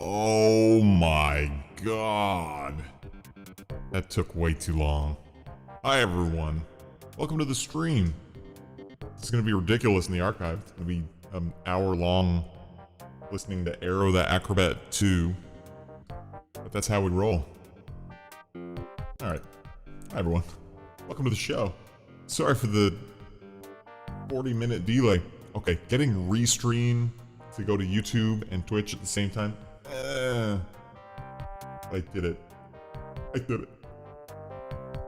Oh my god. That took way too long. Hi everyone. Welcome to the stream. This is going to be ridiculous in the archive. It's going to be an hour long listening to Aero the Acrobat 2. But that's how we roll. Alright. Hi everyone. Welcome to the show. Sorry for the 40-minute delay. Okay, getting restream to go to YouTube and Twitch at the same time. I did it. I did it.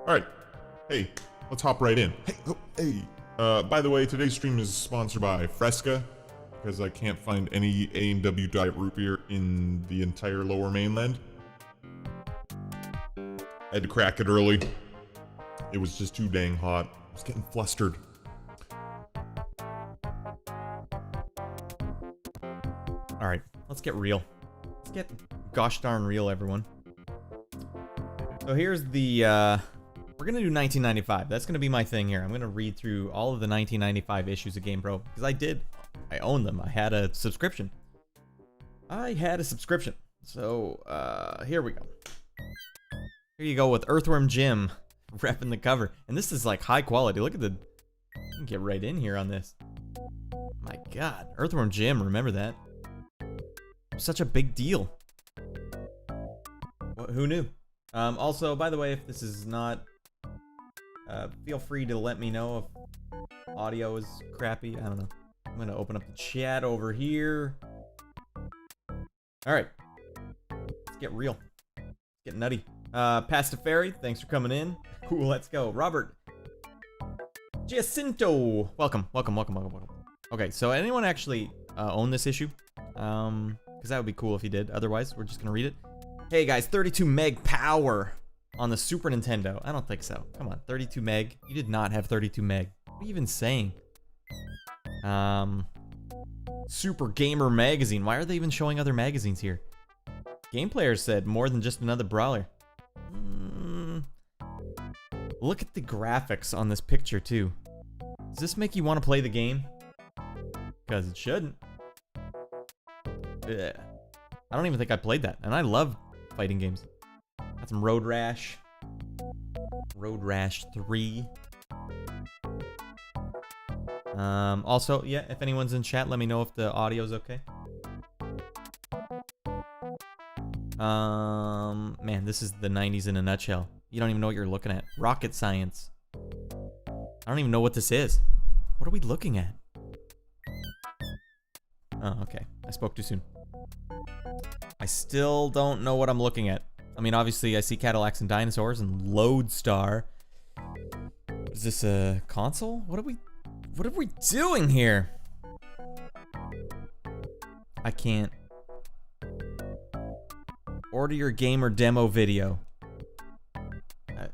Alright. Hey, let's hop right in. Hey, oh, hey. By the way, today's stream is sponsored by Fresca, because I can't find any A&W Diet Root Beer in the entire lower mainland. I had to crack it early. It was just too dang hot. I was getting flustered. Alright, let's get real. Let's get gosh darn real, everyone. So here's the, we're gonna do 1995. That's gonna be my thing here. I'm gonna read through all of the 1995 issues of GamePro, because I own them. I had a subscription. So, here we go. Here you go with Earthworm Jim repping the cover. And this is like high quality. Look at the, you can get right in here on this. My god, Earthworm Jim, remember that? Such a big deal. What, who knew? Also, by the way, if this is not, feel free to let me know if audio is crappy. I don't know. I'm gonna open up the chat over here. Alright. Let's get real. Let's get nutty. Pastafari, thanks for coming in. Cool, let's go. Robert Giacinto. Welcome. Okay, so anyone actually own this issue? Because that would be cool if you did. Otherwise, we're just gonna read it. Hey guys, 32 meg power on the Super Nintendo. I don't think so. Come on, 32 meg. You did not have 32 meg. What are you even saying? Super Gamer Magazine. Why are they even showing other magazines here? Game Players said more than just another brawler. Look at the graphics on this picture too. Does this make you want to play the game? Because it shouldn't. Ugh. I don't even think I played that, and I love fighting games. Got some Road Rash. Road Rash 3. Also, yeah, if anyone's in chat, let me know if the audio's okay. Man, this is the 90s in a nutshell. You don't even know what you're looking at. Rocket science. I don't even know what this is. What are we looking at? Oh, okay. I spoke too soon. I still don't know what I'm looking at. I mean, obviously, I see Cadillacs and dinosaurs and Lodestar. Is this a console? What are we doing here? I can't. Order your game or demo video. What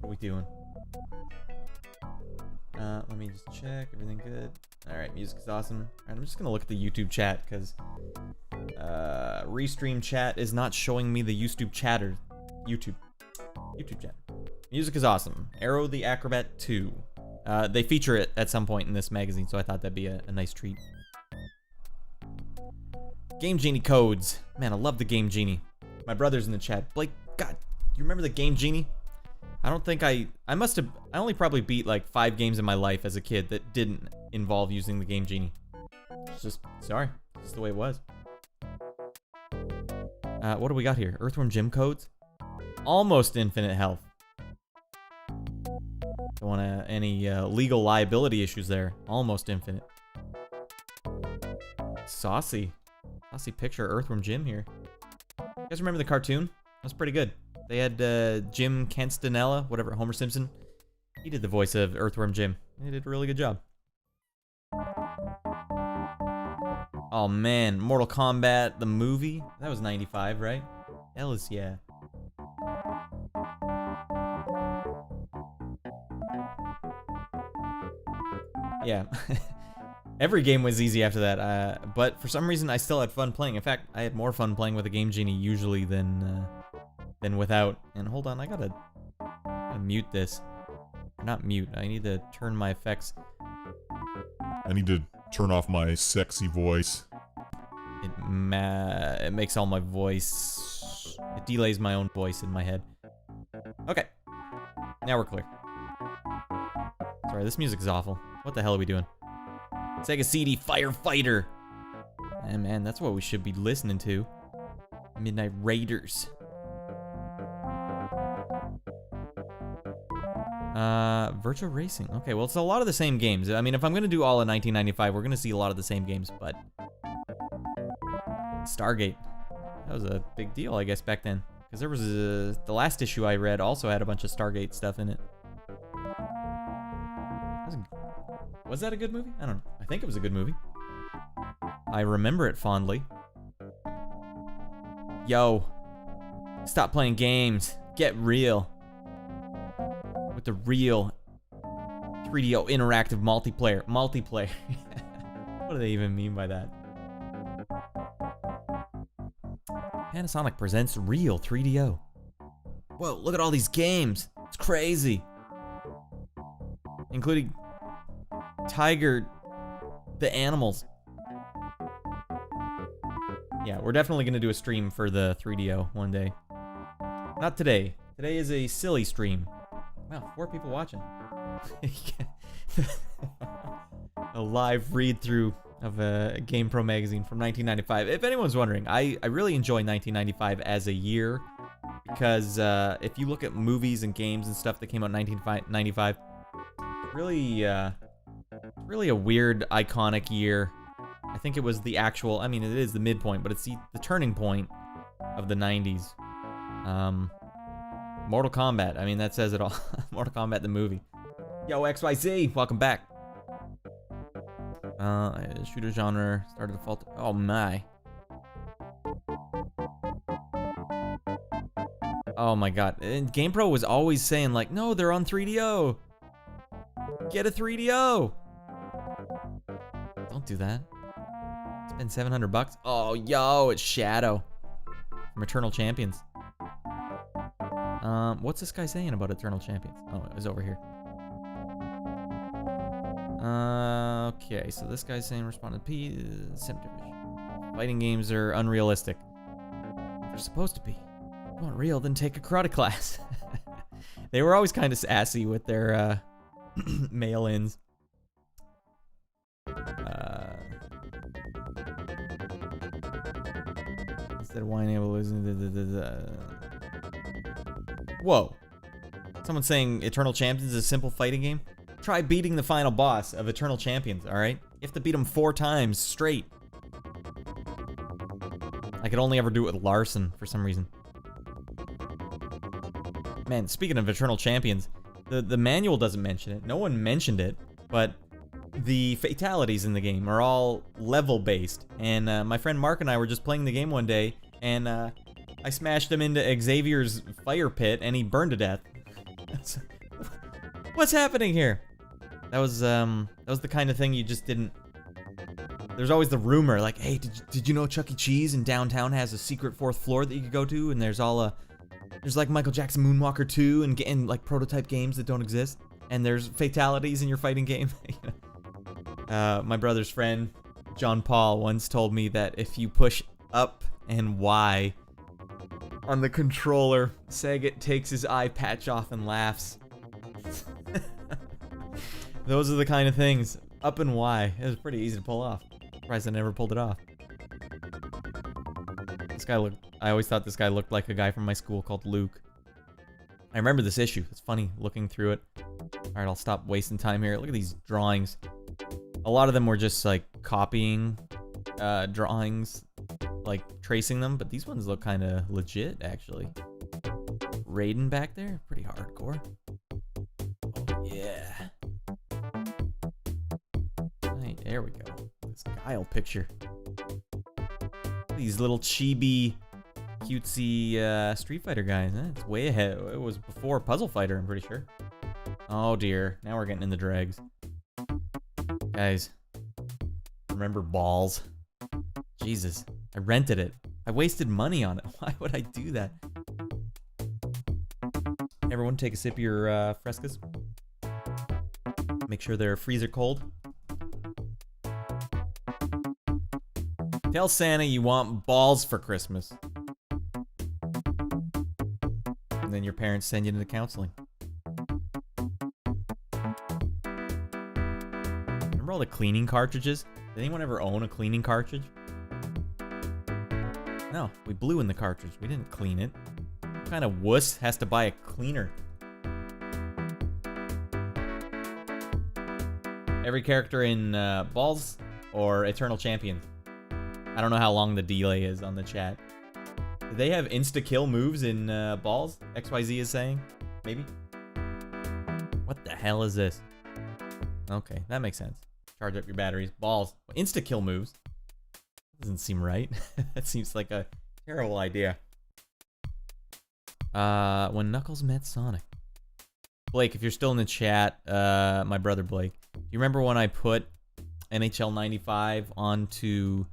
are we doing? Let me just check. Everything good? Alright, music is awesome. Alright, I'm just gonna look at the YouTube chat because Restream chat is not showing me the YouTube chatter. YouTube chat. Music is awesome. Aero the Acrobat 2. They feature it at some point in this magazine, so I thought that'd be a nice treat. Game Genie codes. Man, I love the Game Genie. My brother's in the chat. Blake, God, you remember the Game Genie? I don't think I only probably beat like 5 games in my life as a kid that didn't involve using the Game Genie. It's just, sorry, it's just the way it was. What do we got here? Earthworm Jim codes? Almost infinite health. Don't want any legal liability issues there. Almost infinite. Saucy picture of Earthworm Jim here. You guys remember the cartoon? That was pretty good. They had Jim Canstanella, whatever, Homer Simpson. He did the voice of Earthworm Jim. He did a really good job. Oh man, Mortal Kombat, the movie? That was 95, right? Hell is yeah. Yeah. Every game was easy after that, but for some reason I still had fun playing. In fact, I had more fun playing with a Game Genie usually than without. And hold on, I gotta mute this. Not mute, I need to turn my effects. I need to turn off my sexy voice. It makes all my voice... It delays my own voice in my head. Okay. Now we're clear. Sorry, this music is awful. What the hell are we doing? Sega CD Firefighter. Man, that's what we should be listening to. Midnight Raiders. Virtua Racing. Okay, well, it's a lot of the same games. I mean, if I'm gonna do all of 1995, we're gonna see a lot of the same games, but... Stargate. That was a big deal, I guess, back then. Because there was the last issue I read also had a bunch of Stargate stuff in it. Was that a good movie? I don't know. I think it was a good movie. I remember it fondly. Yo. Stop playing games. Get real. With the real 3DO interactive multiplayer. Multiplayer. What do they even mean by that? Panasonic presents real 3DO. Whoa, look at all these games. It's crazy. Including Tiger, the animals. Yeah, we're definitely gonna do a stream for the 3DO one day. Not today. Today is a silly stream. Wow, 4 people watching. A live read through of a GamePro magazine from 1995. If anyone's wondering, I really enjoy 1995 as a year because if you look at movies and games and stuff that came out in 1995, really a weird, iconic year. I think it was the actual, I mean, it is the midpoint, but it's the turning point of the 90s. Mortal Kombat, I mean, that says it all. Mortal Kombat, the movie. Yo, XYZ, welcome back. Shooter genre started to falter. Oh my. Oh my god. And GamePro was always saying, like, no, they're on 3DO. Get a 3DO. Don't do that. Spend $700. Oh, yo, it's Shadow from Eternal Champions. What's this guy saying about Eternal Champions? Oh, it was over here. Okay, so this guy's saying responded P. Fighting games are unrealistic. They're supposed to be. If you want real, then take a karate class. They were always kind of sassy with their mail-ins. Instead of whining able to listen. Whoa. Someone saying Eternal Champions is a simple fighting game? Try beating the final boss of Eternal Champions, alright? You have to beat him 4 times straight. I could only ever do it with Larson for some reason. Man, speaking of Eternal Champions, the manual doesn't mention it. No one mentioned it, but the fatalities in the game are all level-based. And my friend Mark and I were just playing the game one day, and I smashed him into Xavier's fire pit, and he burned to death. What's happening here? That was the kind of thing you just didn't... There's always the rumor, like, hey, did you know Chuck E. Cheese in downtown has a secret 4th floor that you could go to? And there's there's like Michael Jackson Moonwalker 2 and like prototype games that don't exist. And there's fatalities in your fighting game. My brother's friend, John Paul, once told me that if you push up and Y on the controller, Sega takes his eye patch off and laughs. Those are the kind of things. Up and Y. It was pretty easy to pull off. Surprised I never pulled it off. This guy I always thought this guy looked like a guy from my school called Luke. I remember this issue. It's funny looking through it. Alright, I'll stop wasting time here. Look at these drawings. A lot of them were just like copying drawings, like tracing them, but these ones look kind of legit actually. Raiden back there, pretty hardcore. Oh yeah. Right, there we go. This Guile picture. These little chibi, cutesy Street Fighter guys. It's way ahead. It was before Puzzle Fighter, I'm pretty sure. Oh dear, now we're getting in the dregs. Guys, remember Ballz? Jesus, I rented it. I wasted money on it. Why would I do that? Everyone take a sip of your Frescas. Make sure they're freezer cold. Tell Santa you want balls for Christmas. And then your parents send you into counseling. Remember all the cleaning cartridges? Did anyone ever own a cleaning cartridge? No, we blew in the cartridge. We didn't clean it. What kind of wuss has to buy a cleaner? Every character in Ballz or Eternal Champions? I don't know how long the delay is on the chat. Do they have insta-kill moves in Ballz? XYZ is saying? Maybe? What the hell is this? Okay, that makes sense. Charge up your batteries. Ballz. Insta-kill moves? Doesn't seem right. That seems like a terrible idea. When Knuckles met Sonic. Blake, if you're still in the chat, my brother Blake, do you remember when I put NHL 95 onto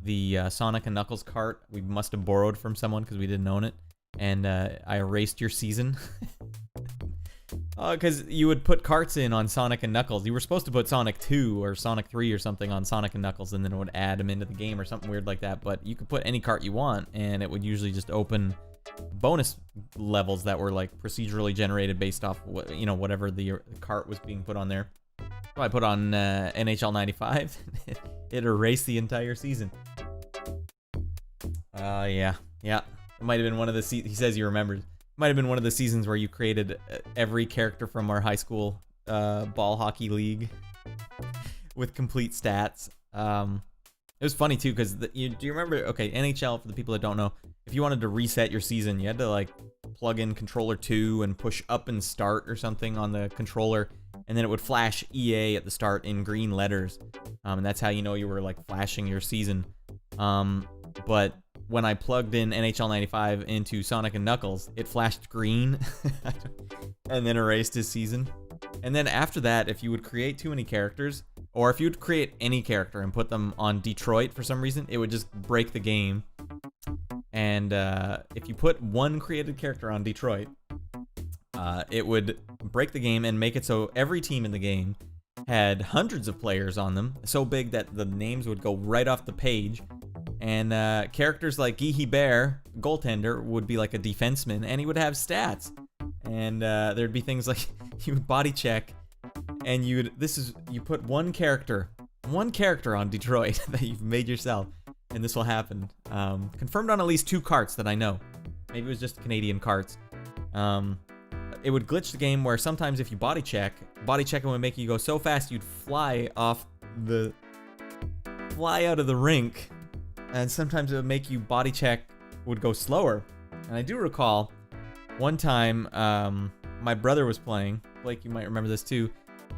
the Sonic and Knuckles cart? We must have borrowed from someone because we didn't own it. And I erased your season. Because you would put carts in on Sonic and Knuckles. You were supposed to put Sonic 2 or Sonic 3 or something on Sonic and Knuckles, and then it would add them into the game or something weird like that. But you could put any cart you want, and it would usually just open bonus levels that were like procedurally generated based off what, you know, whatever the cart was being put on there. So I put on NHL 95. It erased the entire season. Yeah. It might have been one of the he says he remembers. Might have been one of the seasons where you created every character from our high school ball hockey league with complete stats. It was funny too because do you remember? Okay, NHL, for the people that don't know, if you wanted to reset your season, you had to like plug in controller 2 and push up and start or something on the controller, and then it would flash EA at the start in green letters, and that's how you know you were like flashing your season. But when I plugged in NHL 95 into Sonic and Knuckles, it flashed green and then erased his season. And then after that, if you would create too many characters, or if you would create any character and put them on Detroit for some reason, it would just break the game. And if you put one created character on Detroit, it would break the game and make it so every team in the game had hundreds of players on them, so big that the names would go right off the page. And characters like Geehy Bear, goaltender, would be like a defenseman, and he would have stats. And there'd be things like you would body check, and you put one character one character on Detroit that you've made yourself, and this will happen. Confirmed on at least 2 carts that I know. Maybe it was just Canadian carts. It would glitch the game where sometimes if you body checking would make you go so fast you'd fly out of the rink, and sometimes it would make you body check would go slower. And I do recall one time my brother was playing. Blake, you might remember this too.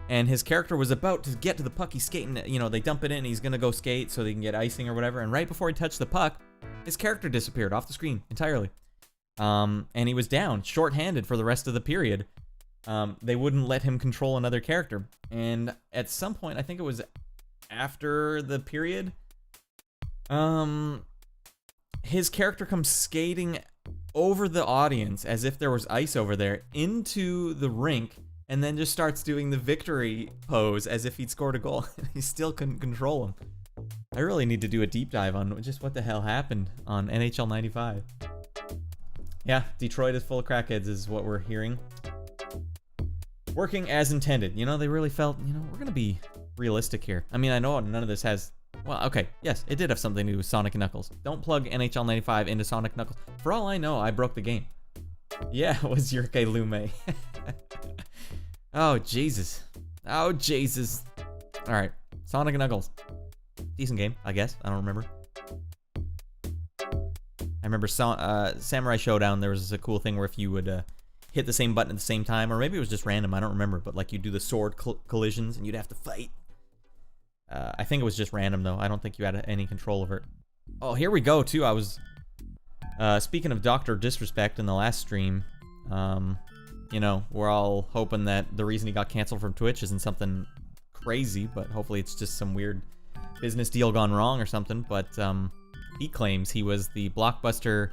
And his character was about to get to the puck. He's skating, they dump it in, and he's gonna go skate so they can get icing or whatever. And right before he touched the puck, his character disappeared off the screen entirely. And he was down, short-handed for the rest of the period. They wouldn't let him control another character. And at some point, I think it was after the period, his character comes skating over the audience as if there was ice over there into the rink, and then just starts doing the victory pose as if he'd scored a goal. He still couldn't control him. I really need to do a deep dive on just what the hell happened on NHL 95. Yeah, Detroit is full of crackheads is what we're hearing. Working as intended. They really felt, we're going to be realistic here. I mean, I know none of this has... Well, okay, yes, it did have something to do with Sonic and Knuckles. Don't plug NHL 95 into Sonic Knuckles. For all I know, I broke the game. Yeah, it was Yurke Lume. Oh, Jesus. Oh, Jesus. Alright, Sonic and Knuckles. Decent game, I guess. I don't remember. I remember Samurai Showdown, there was a cool thing where if you would hit the same button at the same time, or maybe it was just random, I don't remember, but like you'd do the sword collisions and you'd have to fight. I think it was just random though. I don't think you had any control over it. Oh, here we go too. I was speaking of Dr. Disrespect in the last stream. We're all hoping that the reason he got canceled from Twitch isn't something crazy, but hopefully it's just some weird business deal gone wrong or something. But he claims he was the Blockbuster.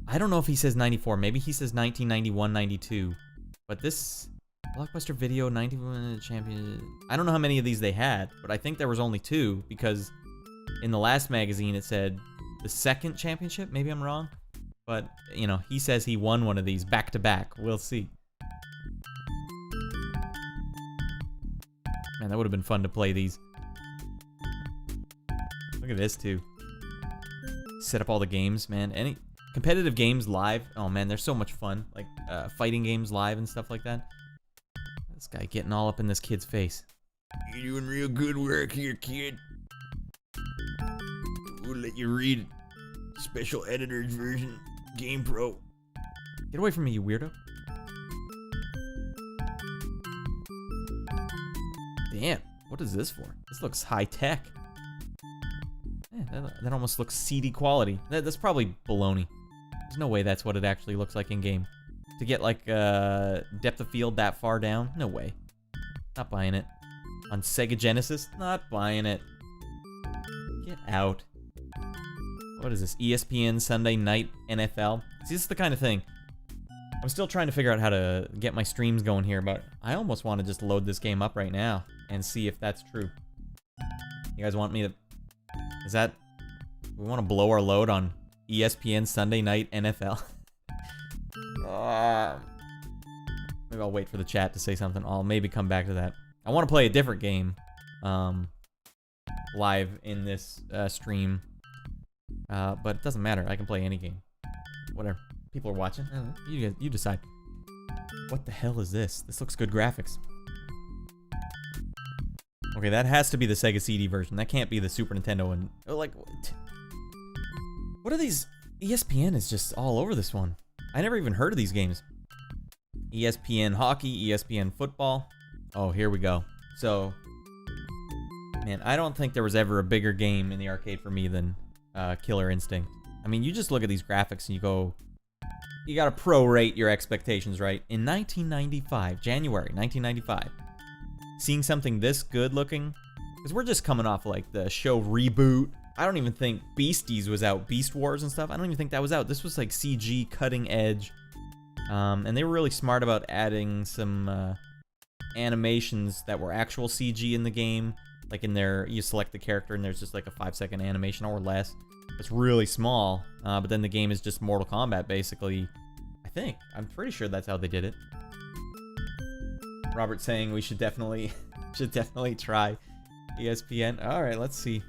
I don't know if he says 94. Maybe he says 1991, 92. But this Blockbuster Video 91 champion. I don't know how many of these they had, but I think there was only 2 because in the last magazine it said the 2nd championship. Maybe I'm wrong, but he says he won one of these back to back. We'll see. Man, that would have been fun to play these. Look at this too. Set up all the games, man. Any competitive games live. Oh man, they're so much fun. Like fighting games live and stuff like that. This guy getting all up in this kid's face. You're doing real good work here, kid. We'll let you read special editor's version. GamePro. Get away from me, you weirdo. Damn, what is this for? This looks high tech. Yeah, that almost looks CD quality. That's probably baloney. There's no way that's what it actually looks like in game. To get like depth of field that far down? No way. Not buying it. On Sega Genesis? Not buying it. Get out. What is this? ESPN Sunday Night NFL? See, this is the kind of thing. I'm still trying to figure out how to get my streams going here, but I almost want to just load this game up right now and see if that's true. You guys want me to... Is that... We want to blow our load on ESPN Sunday Night NFL? Maybe I'll wait for the chat to say something. I'll maybe come back to that. I want to play a different game live in this stream. But it doesn't matter. I can play any game. Whatever. People are watching. I don't know. You decide. What the hell is this? This looks good graphics. Okay, that has to be the Sega CD version. That can't be the Super Nintendo one. Like, what are these? ESPN is just all over this one. I never even heard of these games. ESPN Hockey, ESPN Football. Oh, here we go. So, man, I don't think there was ever a bigger game in the arcade for me than Killer Instinct. I mean, you just look at these graphics and you go, you gotta prorate your expectations, right? In 1995, January 1995, seeing something this good looking, because we're just coming off like the show reboot. I don't even think Beasties was out, Beast Wars and stuff. I don't even think that was out. This was like CG cutting edge. And they were really smart about adding some animations that were actual CG in the game. Like in there, you select the character and there's just like a 5-second animation or less. It's really small, but then the game is just Mortal Kombat basically. I think. I'm pretty sure that's how they did it. Robert saying we should definitely try ESPN. All right, let's see.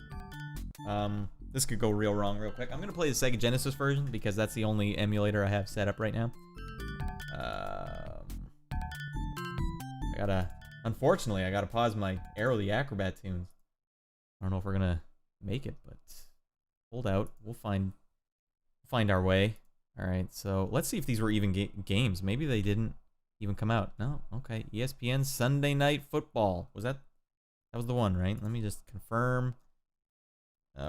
This could go real wrong real quick. I'm gonna play the Sega Genesis version because that's the only emulator I have set up right now. Unfortunately, I gotta pause my Aero the Acrobat tunes. I don't know if we're gonna make it, but hold out. We'll find our way. All right, so let's see if these were even games. Maybe they didn't even come out. No, okay. ESPN Sunday Night Football. Was that was the one, right? Let me just confirm.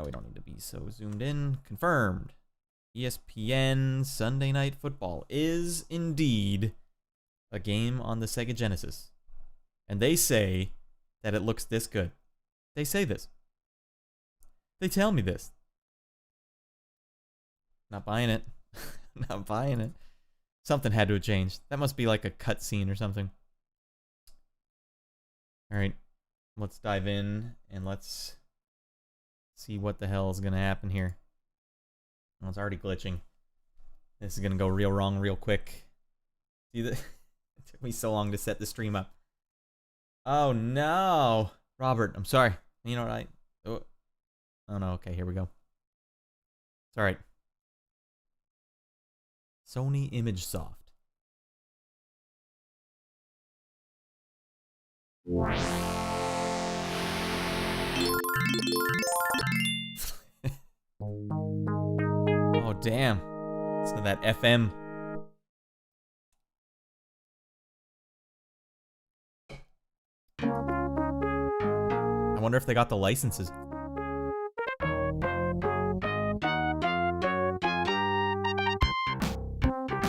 We don't need to be so zoomed in. Confirmed. ESPN Sunday Night Football is indeed a game on the Sega Genesis. And they say that it looks this good. They say this. They tell me this. Not buying it. Not buying it. Something had to have changed. That must be like a cutscene or something. Alright. Let's dive in and let's see what the hell is going to happen here. Oh, it's already glitching. This is going to go real wrong real quick. See that? It took me so long to set the stream up. Oh no! Robert, I'm sorry. You know what Oh no, okay, here we go. It's alright. Sony Image Soft. Oh damn. So that FM. I wonder if they got the licenses.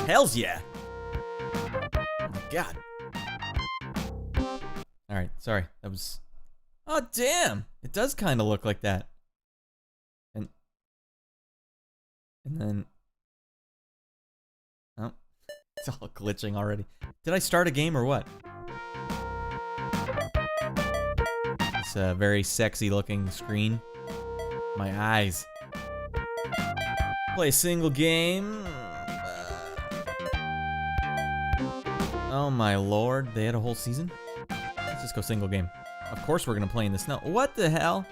Hells yeah! Oh my god. Alright, sorry. That was... Oh damn! It does kind of look like that. And then... Oh. It's all glitching already. Did I start a game or what? It's a very sexy looking screen. My eyes. Play a single game. Oh my lord, they had a whole season? Let's just go single game. Of course we're gonna play in the snow. What the hell?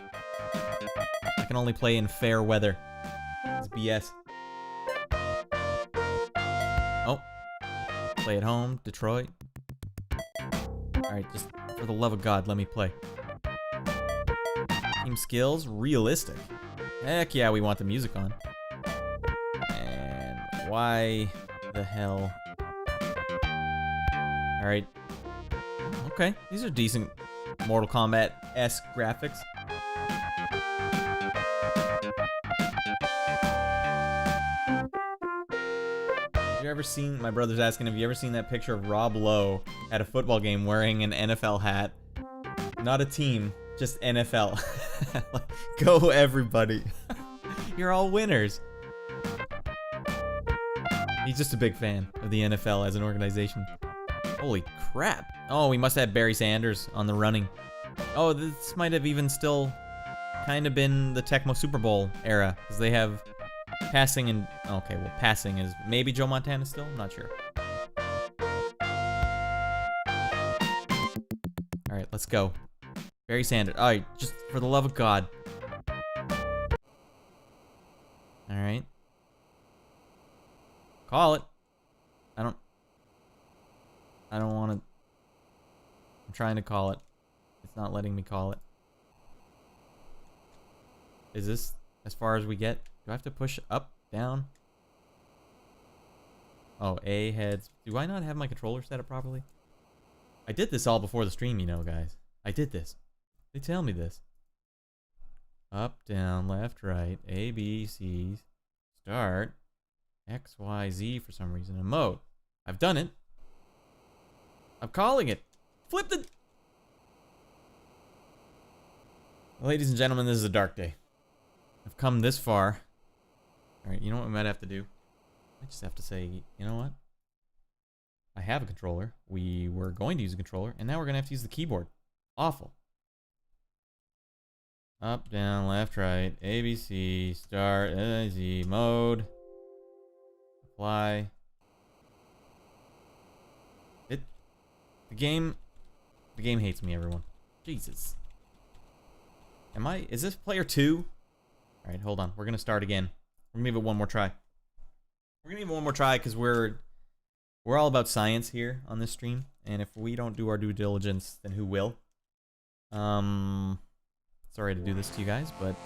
I can only play in fair weather. It's BS. Oh. Play at home, Detroit. Alright, just for the love of God, let me play. Team skills, realistic. Heck yeah, we want the music on. And why the hell? Alright. Okay, these are decent Mortal Kombat-esque graphics. Have you ever seen, my brother's asking, have you ever seen that picture of Rob Lowe at a football game wearing an NFL hat? Not a team, just NFL. Like, go everybody. You're all winners. He's just a big fan of the NFL as an organization. Holy crap. Oh, we must have Barry Sanders on the running. Oh, this might have even still kind of been the Tecmo Super Bowl era, because they have passing and... Okay, well, passing is maybe Joe Montana still? I'm not sure. Alright, let's go. Barry Sanders. Alright, just for the love of God. Alright. Call it. I don't want to... I'm trying to call it. It's not letting me call it. Is this as far as we get? Do I have to push up, down? Oh, A, heads. Do I not have my controller set up properly? I did this all before the stream, you know, guys. I did this. They tell me this. Up, down, left, right, A, B, C, start, X, Y, Z for some reason, and mode. I've done it. I'm calling it. Flip the... Ladies and gentlemen, this is a dark day. I've come this far. Alright, you know what we might have to do? I just have to say, you know what? I have a controller. We were going to use a controller, and now we're going to have to use the keyboard. Awful. Up, down, left, right, A, B, C, start, Z, mode. Apply. The game hates me, everyone. Jesus. Is this player 2? All right, hold on. We're gonna start again. We're gonna give it one more try. We're gonna give it one more try because we're all about science here on this stream, and if we don't do our due diligence, then who will? Sorry to do this to you guys, but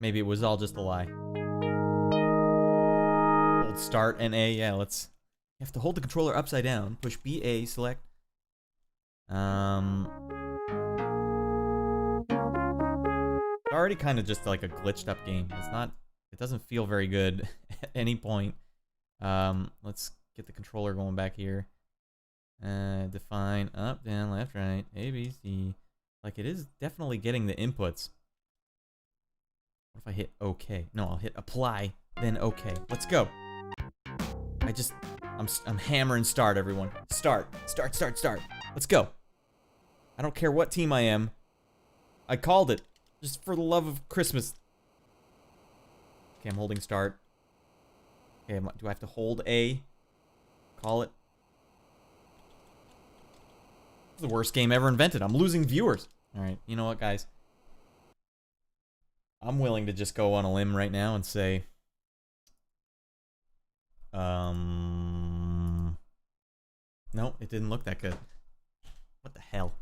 maybe it was all just a lie. Hold start and A. Yeah, you have to hold the controller upside down. Push B, A, select. It's already kind of just like a glitched up game. It doesn't feel very good at any point. Let's get the controller going back here. Define up, down, left, right, A, B, C. Like, it is definitely getting the inputs. What if I hit OK? No, I'll hit apply, then OK. Let's go. I'm hammering start, everyone. Start. Let's go. I don't care what team I am. I called it. Just for the love of Christmas. Okay, I'm holding start. Okay, do I have to hold A? Call it. This is the worst game ever invented. I'm losing viewers. Alright, you know what, guys? I'm willing to just go on a limb right now and say... No, it didn't look that good. What the hell?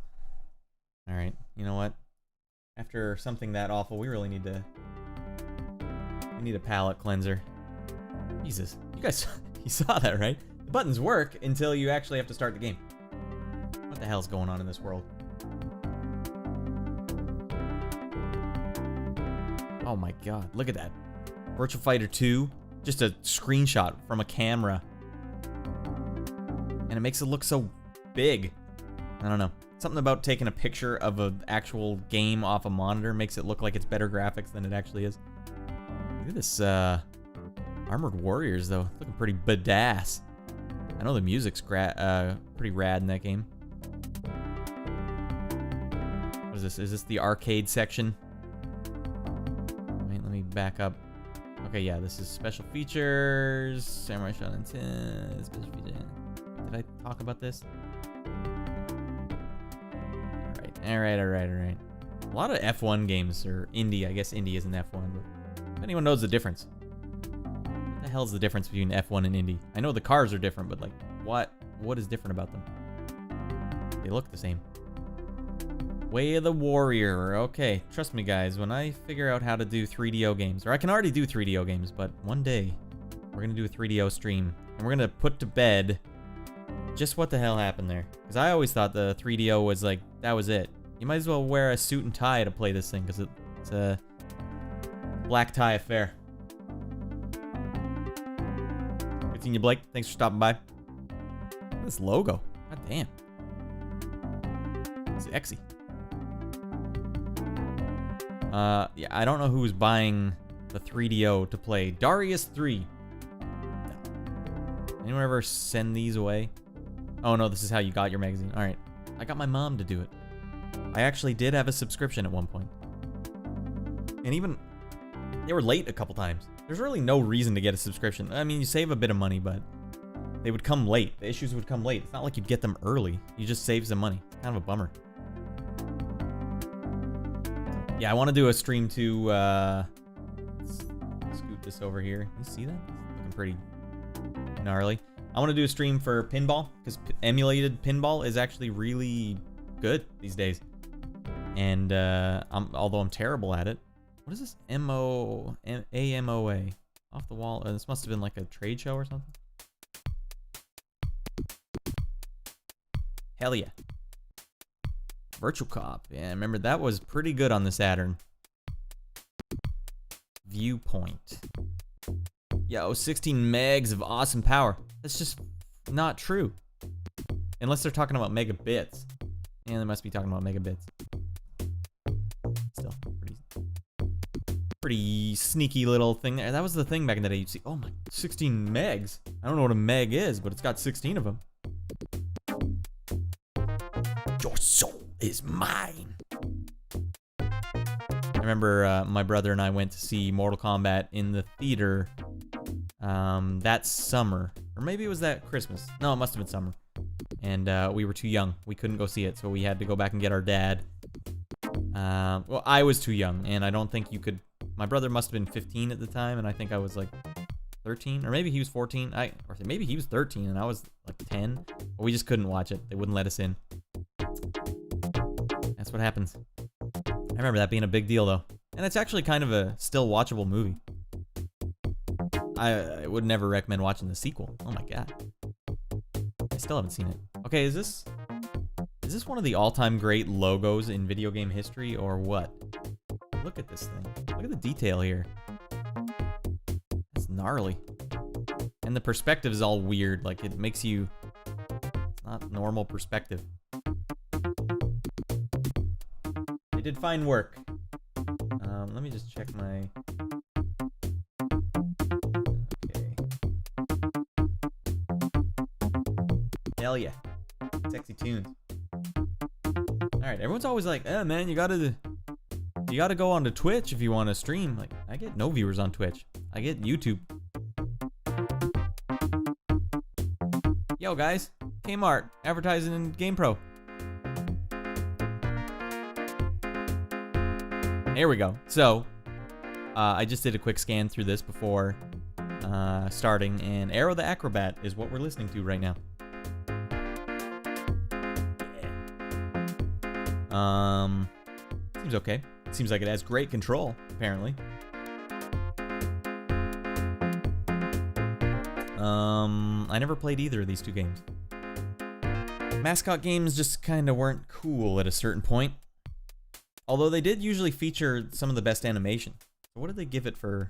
Alright, you know what? After something that awful, we really need to... We need a palate cleanser. Jesus, you guys, you saw that, right? The buttons work until you actually have to start the game. What the hell's going on in this world? Oh my god, look at that. Virtua Fighter 2, just a screenshot from a camera. And it makes it look so big. I don't know. Something about taking a picture of an actual game off a monitor makes it look like it's better graphics than it actually is. Look at this, Armored Warriors, though. Looking pretty badass. I know the music's pretty rad in that game. What is this? Is this the arcade section? Wait, let me back up. Okay, yeah, this is special features. Samurai Shodown 10. Special feature. Did I talk about this? Alright. A lot of F1 games, or indie. I guess indie isn't F1, but if anyone knows the difference. What the hell's the difference between F1 and indie? I know the cars are different, but like, what is different about them? They look the same. Way of the Warrior. Okay, trust me guys, when I figure out how to do 3DO games, or I can already do 3DO games, but one day we're gonna do a 3DO stream, and we're gonna put to bed just what the hell happened there. Because I always thought the 3DO was like, that was it. You might as well wear a suit and tie to play this thing, because it's a black tie affair. Good seeing you, Blake. Thanks for stopping by. Look at this logo. God damn. Sexy. Yeah, I don't know who's buying the 3DO to play Darius III. No. Anyone ever send these away? Oh no, this is how you got your magazine. Alright. I got my mom to do it. I actually did have a subscription at one point. And even... They were late a couple times. There's really no reason to get a subscription. I mean, you save a bit of money, but... They would come late. The issues would come late. It's not like you'd get them early. You just save some money. Kind of a bummer. Yeah, I want to do a stream to, scoot this over here. You see that? It's looking pretty gnarly. I want to do a stream for pinball, because emulated pinball is actually really good these days. And, although I'm terrible at it. What is this? AMOA. Off the wall. This must have been like a trade show or something. Hell yeah. Virtual Cop. Yeah, remember that was pretty good on the Saturn. Viewpoint. Yo, 16 megs of awesome power. That's just not true. Unless they're talking about megabits. And they must be talking about megabits. Still, pretty sneaky little thing there. That was the thing back in the day. You'd see, oh my, 16 megs. I don't know what a meg is, but it's got 16 of them. Your soul is mine. I remember my brother and I went to see Mortal Kombat in the theater that summer. Or maybe it was that Christmas. No, it must have been summer. and we were too young. We couldn't go see it, so we had to go back and get our dad. Well, I was too young, and I don't think you could... My brother must have been 15 at the time, and I think I was like 13, or maybe he was 14. Or maybe he was 13, and I was like 10. But we just couldn't watch it. They wouldn't let us in. That's what happens. I remember that being a big deal, though. And it's actually kind of a still watchable movie. I would never recommend watching the sequel. Oh my god. I still haven't seen it. Okay, is this one of the all-time great logos in video game history, or what? Look at this thing. Look at the detail here. It's gnarly. And the perspective is all weird. Like, it makes you... It's not normal perspective. They did fine work. Let me just check my... Okay. Hell yeah. Sexy tunes. Alright, everyone's always like, man, you gotta go onto Twitch if you want to stream. Like, I get no viewers on Twitch. I get YouTube. Yo, guys. Kmart. Advertising in GamePro. Here we go. So, I just did a quick scan through this before starting, and Aero the Acrobat is what we're listening to right now. Seems okay. Seems like it has great control, apparently. I never played either of these two games. Mascot games just kind of weren't cool at a certain point. Although they did usually feature some of the best animation. So what did they give it for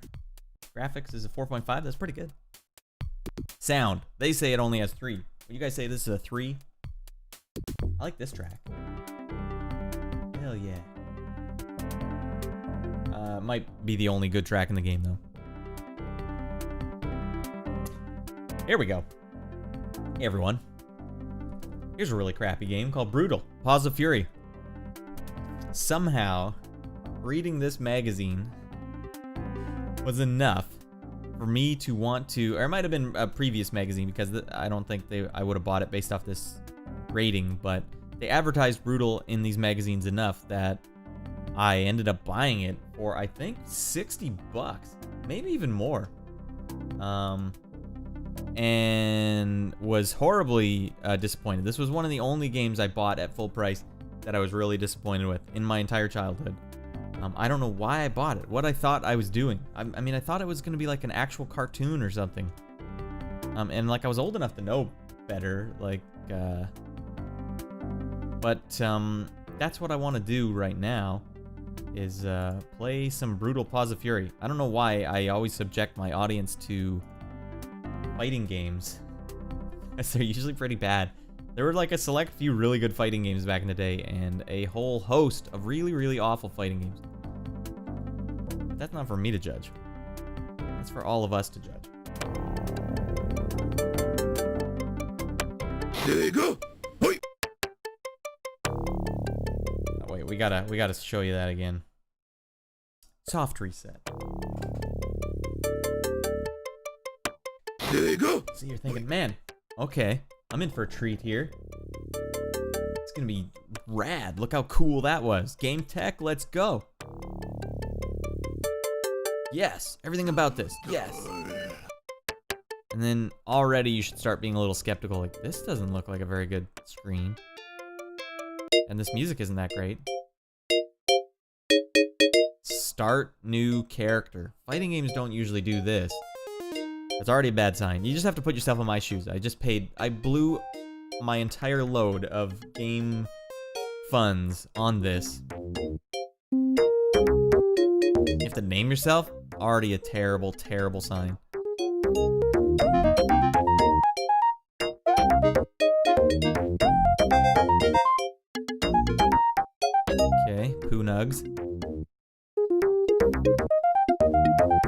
graphics? Is it 4.5? That's pretty good. Sound. They say it only has 3. Would you guys say this is a 3? I like this track. Hell yeah. Might be the only good track in the game, though. Here we go. Hey, everyone. Here's a really crappy game called Brutal. Paws of Fury. Somehow, reading this magazine was enough for me to want to... Or it might have been a previous magazine, because I don't think I would have bought it based off this rating, but they advertised Brutal in these magazines enough that I ended up buying it for, I think, $60, maybe even more, and was horribly disappointed. This was one of the only games I bought at full price that I was really disappointed with in my entire childhood. I don't know why I bought it, what I thought I was doing. I mean, I thought it was going to be like an actual cartoon or something, and like I was old enough to know better, like, but that's what I want to do right now, is play some Brutal Paws of Fury. I don't know why I always subject my audience to fighting games, as they're usually pretty bad. There were like a select few really good fighting games back in the day, and a whole host of really, really awful fighting games. But that's not for me to judge. That's for all of us to judge. There you go. Oh, wait, we gotta show you that again. Soft reset. There you go. So you're thinking, man, okay, I'm in for a treat here. It's gonna be rad. Look how cool that was. Game tech, let's go. Yes, everything about this. Yes. And then already you should start being a little skeptical. Like, this doesn't look like a very good screen. And this music isn't that great. Start new character. Fighting games don't usually do this. That's already a bad sign. You just have to put yourself in my shoes. I blew my entire load of game funds on this. You have to name yourself? Already a terrible, terrible sign. Okay, Poo Nugs.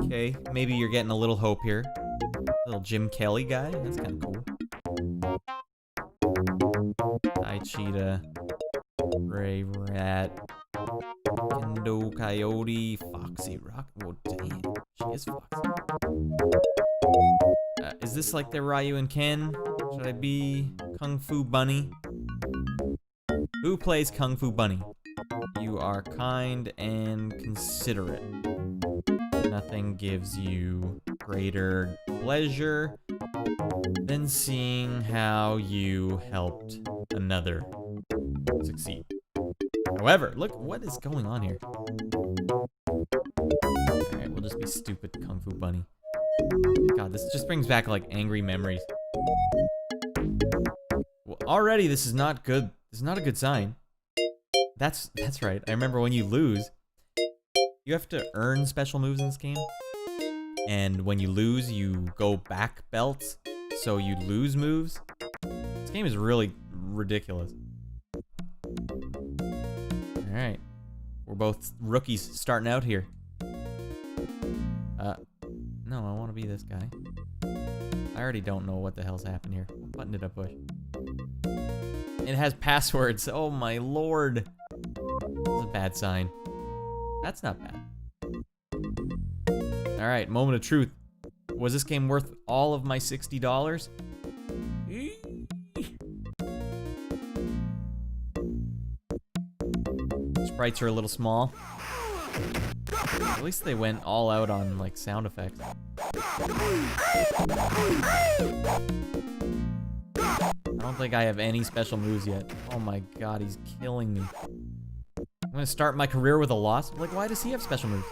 Okay, maybe you're getting a little hope here. Little Jim Kelly guy, that's kind of cool. Hi Cheetah, Ray Rat, Kendo Coyote, Foxy Rock. Well, damn, she is Foxy. Is this like the Ryu and Ken? Should I be Kung Fu Bunny? Who plays Kung Fu Bunny? You are kind and considerate. Nothing gives you greater pleasure than seeing how you helped another succeed. However, look, what is going on here? Alright, we'll just be stupid Kung Fu Bunny. God, this just brings back, like, angry memories. Well, already this is not good. This is not a good sign. That's right. I remember when you lose, you have to earn special moves in this game. And when you lose, you go back belts, so you lose moves. This game is really ridiculous. Alright. We're both rookies starting out here. No, I want to be this guy. I already don't know what the hell's happened here. What button did I push? It has passwords. Oh my lord. That's a bad sign. That's not bad. Alright, moment of truth. Was this game worth all of my $60? Sprites are a little small. At least they went all out on, like, sound effects. I don't think I have any special moves yet. Oh my god, he's killing me. I'm gonna start my career with a loss? Like, why does he have special moves?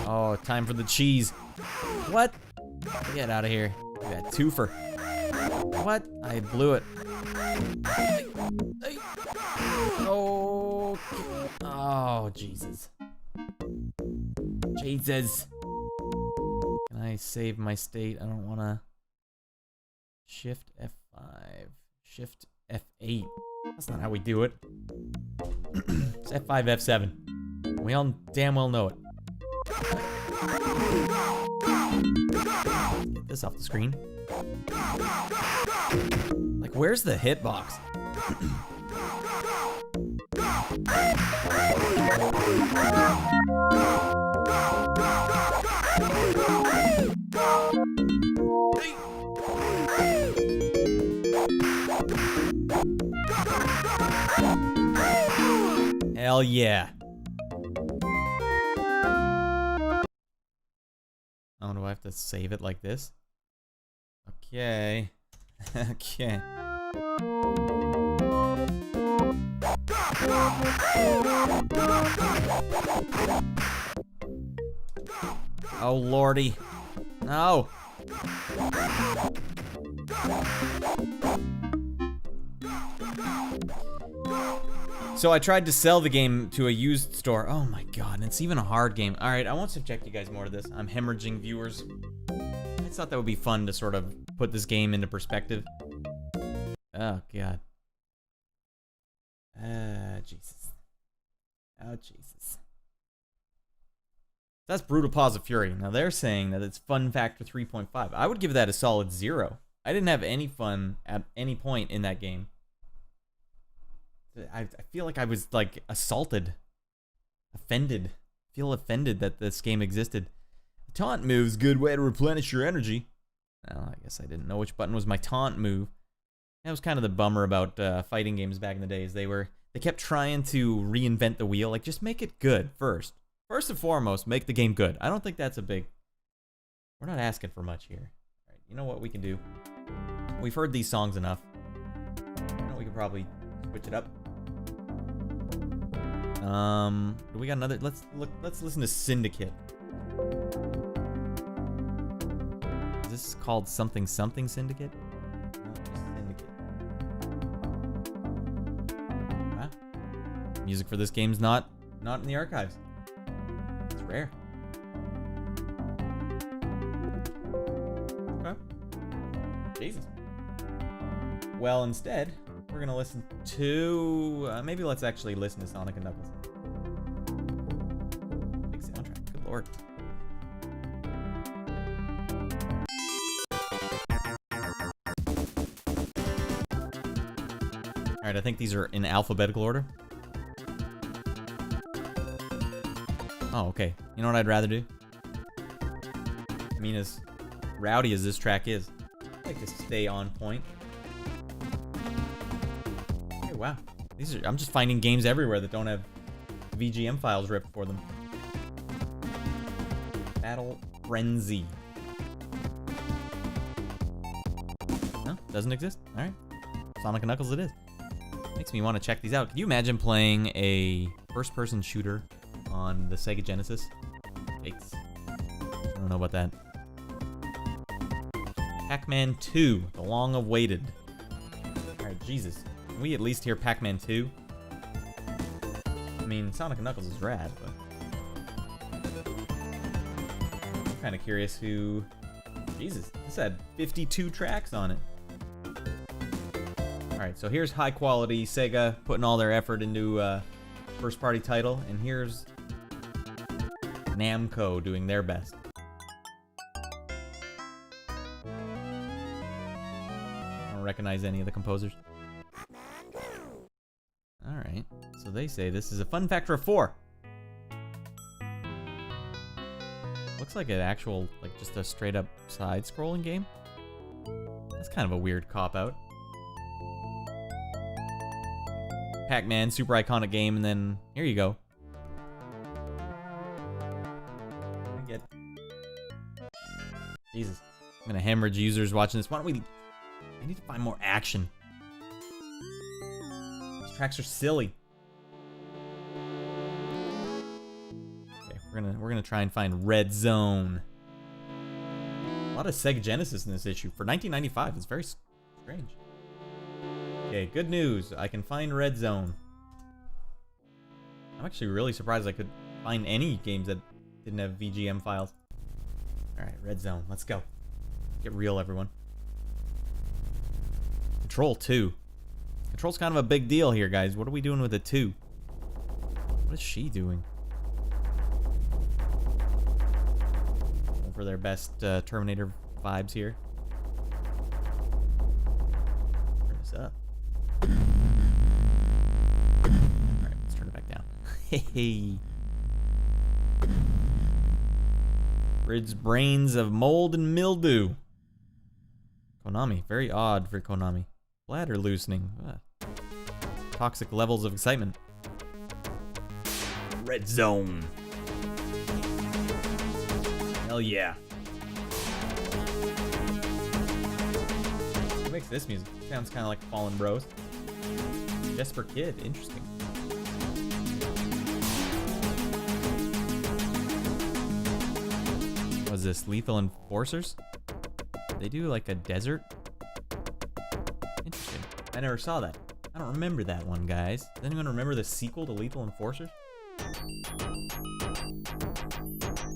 Oh, time for the cheese. What? Get out of here. That twofer. What? I blew it. Oh, Jesus. Jesus. Can I save my state? I don't want to. Shift F5. Shift F8. That's not how we do it. It's F5, F7. We all damn well know it. Get this off the screen. Like, where's the hitbox? Hell yeah. Oh, do I have to save it like this? Okay. Okay. Oh lordy. No. So I tried to sell the game to a used store. Oh my god, and it's even a hard game. Alright, I won't subject you guys more to this. I'm hemorrhaging viewers. I just thought that would be fun to sort of put this game into perspective. Oh god. Jesus. Oh Jesus. That's brutal Paws of Fury. Now they're saying that it's fun factor 3.5. I would give that a solid 0. I didn't have any fun at any point in that game. I feel like I was, like, assaulted. Offended. I feel offended that this game existed. The taunt move's a good way to replenish your energy. Well, I guess I didn't know which button was my taunt move. That was kind of the bummer about fighting games back in the days. They kept trying to reinvent the wheel. Like, just make it good first. First and foremost, make the game good. I don't think that's a big... We're not asking for much here. All right, you know what we can do? We've heard these songs enough. You know, we could probably switch it up. Do we got another? Let's listen to Syndicate. Is this called something Syndicate? No, just Syndicate. Wow. Music for this game's not in the archives. It's rare. Okay. Jesus. Well, instead, we're gonna listen to maybe let's actually listen to Sonic and Knuckles. Big soundtrack. Good lord. Alright, I think these are in alphabetical order. Oh, okay. You know what I'd rather do? I mean, as rowdy as this track is, I'd like to stay on point. Okay, wow. I'm just finding games everywhere that don't have VGM files ripped for them. Battle Frenzy. No, doesn't exist. Alright. Sonic & Knuckles it is. Makes me want to check these out. Can you imagine playing a first-person shooter on the Sega Genesis? Yikes. I don't know about that. Pac-Man 2, the long-awaited. Alright, Jesus. Can we at least hear Pac-Man 2? I mean, Sonic & Knuckles is rad, but... I'm kind of curious who... Jesus, this had 52 tracks on it. Alright, so here's high-quality Sega putting all their effort into first-party title, and here's Namco doing their best. I don't recognize any of the composers. Alright, so they say this is a fun factor of 4. Looks like an actual, like just a straight-up side-scrolling game. That's kind of a weird cop-out. Pac-Man, super iconic game, and then here you go. Jesus, I'm gonna hemorrhage users watching this. Why don't we? I need to find more action. These tracks are silly. Okay, we're gonna try and find Red Zone. A lot of Sega Genesis in this issue for 1995. It's very strange. Okay, good news. I can find Red Zone. I'm actually really surprised I could find any games that didn't have VGM files. Alright, Red Zone. Let's go. Get real, everyone. Control 2. Control's kind of a big deal here, guys. What are we doing with the 2? What is she doing? Going for their best Terminator vibes here. Turn this up. Alright, let's turn it back down. Hey. Rids brains of mold and mildew. Konami, very odd for Konami. Bladder loosening. Toxic levels of excitement. Red Zone. Hell yeah. What makes this music? Sounds kind of like Fallen Bros. Jesper Kid, interesting. Was this Lethal Enforcers? They do like a desert? Interesting. I never saw that. I don't remember that one, guys. Does anyone remember the sequel to Lethal Enforcers?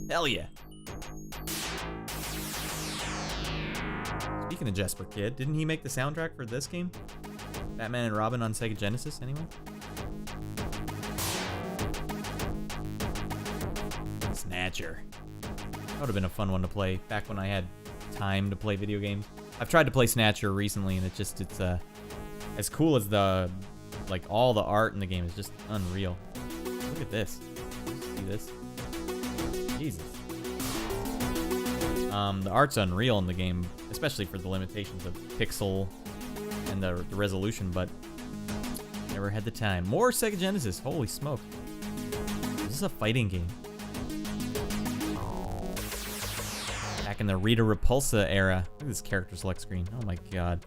Hell yeah. Speaking of Jesper Kid, didn't he make the soundtrack for this game? Batman and Robin on Sega Genesis, anyway? Snatcher. That would have been a fun one to play back when I had time to play video games. I've tried to play Snatcher recently, and it's as cool as the, like, all the art in the game is just unreal. Look at this. See this? Jesus. The art's unreal in the game, especially for the limitations of pixel and the resolution, but never had the time. More Sega Genesis. Holy smoke. Is this a fighting game? Back in the Rita Repulsa era. Look at this character select screen. Oh my god.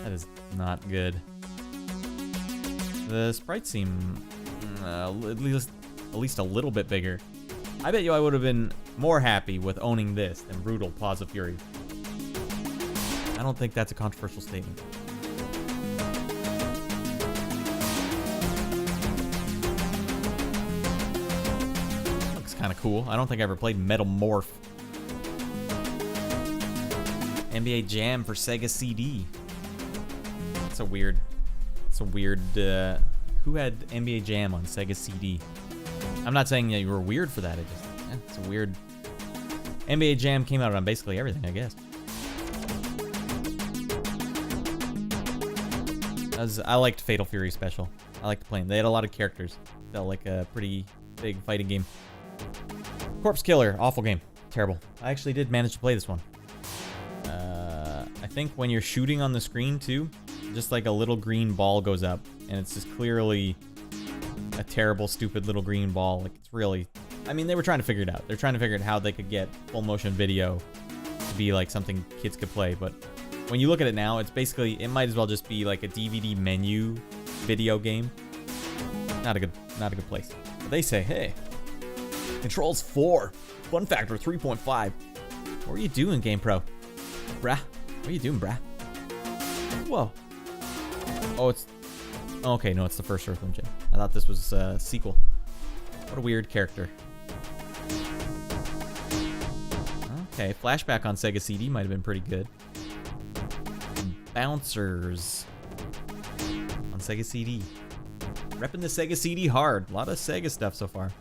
That is not good. The sprites seem at least a little bit bigger. I bet you I would have been more happy with owning this than Brutal Paws of Fury. I don't think that's a controversial statement. Looks kind of cool. I don't think I ever played Metal Morph. NBA Jam for Sega CD. It's a weird. Who had NBA Jam on Sega CD? I'm not saying that you were weird for that. It's a weird. NBA Jam came out on basically everything, I guess. I liked Fatal Fury Special. I liked playing. They had a lot of characters. Felt like a pretty big fighting game. Corpse Killer, awful game. Terrible. I actually did manage to play this one. I think when you're shooting on the screen too, just like a little green ball goes up, and it's just clearly a terrible, stupid little green ball. Like, it's really... I mean, they were trying to figure it out. They're trying to figure out how they could get full motion video to be like something kids could play, but when you look at it now, it's basically... It might as well just be like a DVD menu video game. Not a good place. But they say, hey, controls 4, fun factor 3.5. What are you doing, GamePro? Brah. What are you doing, brah? Whoa. Oh, it's... Okay, no, it's the first Earthworm Jim. I thought this was a sequel. What a weird character. Okay, Flashback on Sega CD might have been pretty good. Bouncers on Sega CD. Repping the Sega CD hard. A lot of Sega stuff so far.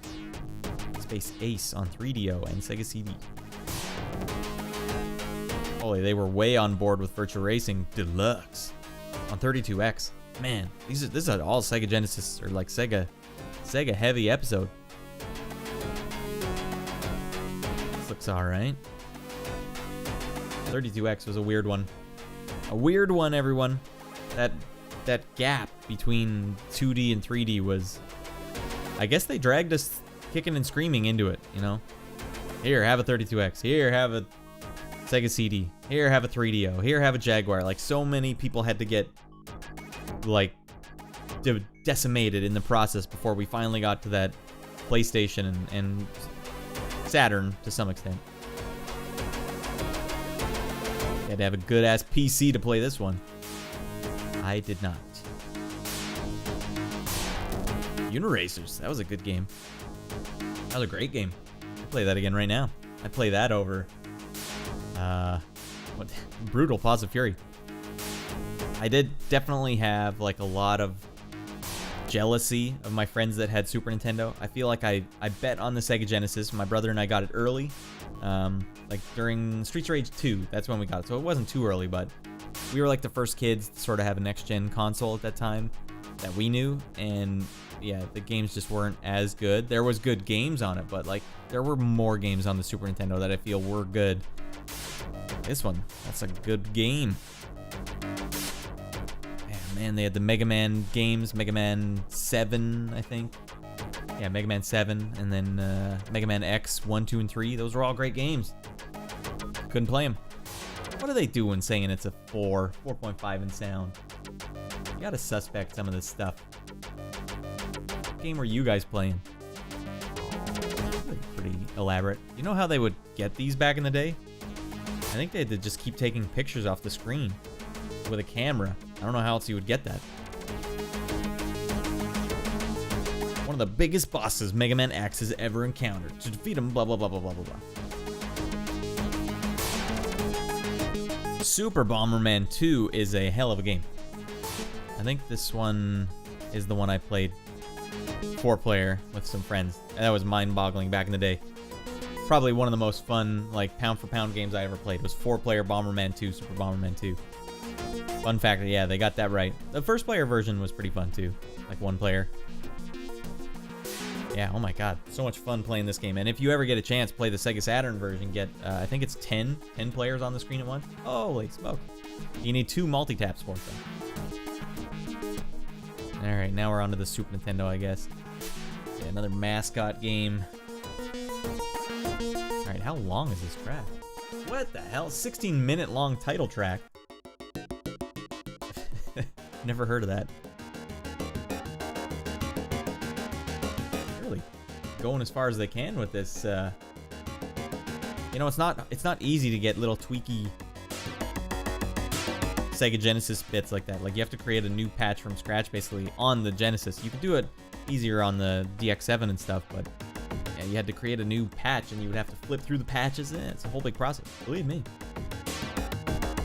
Space Ace on 3DO and Sega CD. Holy, they were way on board with Virtua Racing Deluxe on 32X. Man, this is all Sega Genesis, or like Sega heavy episode. This looks alright. 32X was a weird one. A weird one, everyone. That gap between 2D and 3D was... I guess they dragged us kicking and screaming into it, you know? Here, have a 32X. Here, have a Sega CD. Here, have a 3DO. Here, have a Jaguar. Like, so many people had to get, like, decimated in the process before we finally got to that PlayStation and Saturn to some extent. You had to have a good-ass PC to play this one. I did not. Uniracers. That was a good game. That was a great game. I'd play that again right now. I'd play that over... Brutal Paws of Fury. I did definitely have like a lot of jealousy of my friends that had Super Nintendo. I feel like I bet on the Sega Genesis. My brother and I got it early. Like during Streets of Rage 2, that's when we got it. So it wasn't too early, but we were like the first kids to sort of have a next-gen console at that time that we knew. And yeah, the games just weren't as good. There was good games on it, but like there were more games on the Super Nintendo that I feel were good. This one, that's a good game. Man, they had the Mega Man games, Mega Man 7, I think. Yeah, Mega Man 7, and then Mega Man X 1, 2, and 3. Those were all great games. Couldn't play them. What are they doing saying it's a 4.5 in sound? You gotta suspect some of this stuff. What game were you guys playing? Pretty elaborate. You know how they would get these back in the day? I think they had to just keep taking pictures off the screen with a camera. I don't know how else you would get that. One of the biggest bosses Mega Man X has ever encountered. To defeat him, blah, blah, blah, blah, blah, blah, blah. Super Bomberman 2 is a hell of a game. I think this one is the one I played 4-player with some friends. And that was mind-boggling back in the day. Probably one of the most fun, like, pound-for-pound games I ever played was 4-player Bomberman 2, Super Bomberman 2. Fun fact, yeah, they got that right. The first-player version was pretty fun, too. Like, 1-player. Yeah, oh my god. So much fun playing this game. And if you ever get a chance, play the Sega Saturn version. Get, I think it's 10 players on the screen at once. Holy smoke. You need 2 multi-taps for it, though. Alright, now we're on to the Super Nintendo, I guess. Yeah, another mascot game. Alright, how long is this track? What the hell? 16-minute long title track. Never heard of that. Really going as far as they can with this. You know, it's not easy to get little tweaky Sega Genesis bits like that. Like, you have to create a new patch from scratch, basically, on the Genesis. You could do it easier on the DX7 and stuff, but yeah, you had to create a new patch, and you would have to flip through the patches. It's a whole big process. Believe me.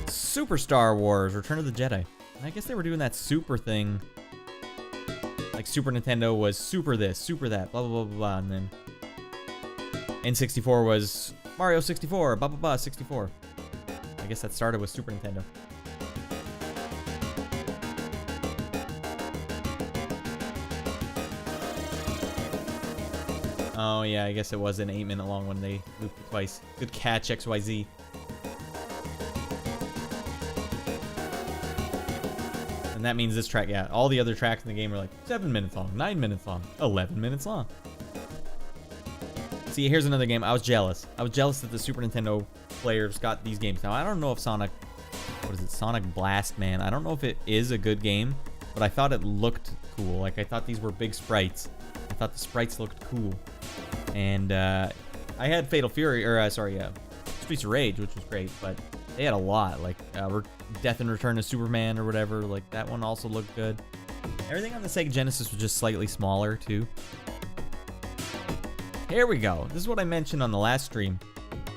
Super Star Wars: Return of the Jedi. I guess they were doing that super thing. Like, Super Nintendo was super this, super that, blah, blah, blah, blah, blah. And then N64 was Mario 64, blah, blah, blah, 64. I guess that started with Super Nintendo. Oh, yeah, I guess it was an 8-minute long when they looped it twice. Good catch, XYZ. And that means this track, yeah, all the other tracks in the game are like 7 minutes long, 9 minutes long, 11 minutes long. See, here's another game. I was jealous. I was jealous that the Super Nintendo players got these games. Now, I don't know if Sonic Blast, man. I don't know if it is a good game, but I thought it looked cool. Like, I thought these were big sprites. I thought the sprites looked cool. And I had Fatal Fury, or Streets of Rage, which was great, but they had a lot. Like, Death and Return of Superman or whatever. Like, that one also looked good. Everything on the Sega Genesis was just slightly smaller, too. Here we go. This is what I mentioned on the last stream.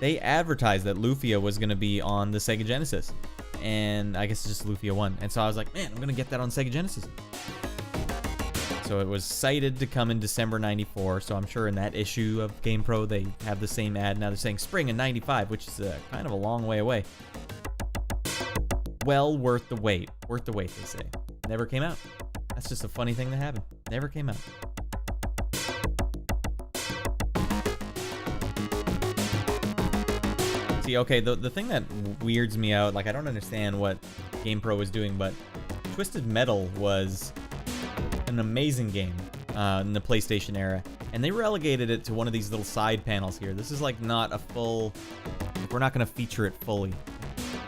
They advertised that Lufia was going to be on the Sega Genesis. And I guess it's just Lufia 1. And so I was like, man, I'm going to get that on Sega Genesis. So it was cited to come in December 94. So I'm sure in that issue of GamePro, they have the same ad. Now they're saying spring in 95, which is kind of a long way away. Well worth the wait. Worth the wait, they say. Never came out. That's just a funny thing that happened. Never came out. See, okay, the thing that weirds me out, like, I don't understand what GamePro was doing, but Twisted Metal was an amazing game in the PlayStation era, and they relegated it to one of these little side panels here. This is, like, not a full... We're not going to feature it fully.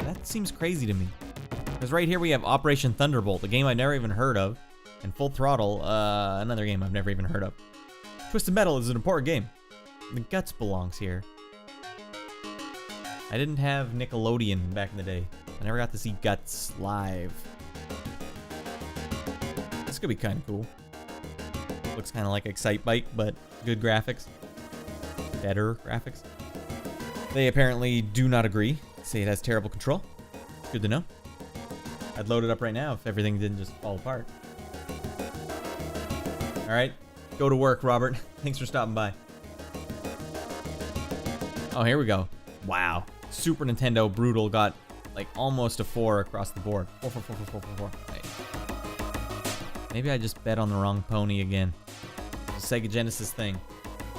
That seems crazy to me. Because right here we have Operation Thunderbolt, a game I've never even heard of, and Full Throttle, another game I've never even heard of. Twisted Metal is an important game. The Guts belongs here. I didn't have Nickelodeon back in the day. I never got to see Guts live. This could be kind of cool. Looks kind of like Excitebike, but good graphics. Better graphics. They apparently do not agree. Say it has terrible control. Good to know. I'd load it up right now if everything didn't just fall apart. Alright, go to work, Robert. Thanks for stopping by. Oh, here we go. Wow. Super Nintendo Brutal got like almost a 4 across the board. 4. Right. Maybe I just bet on the wrong pony again. The Sega Genesis thing.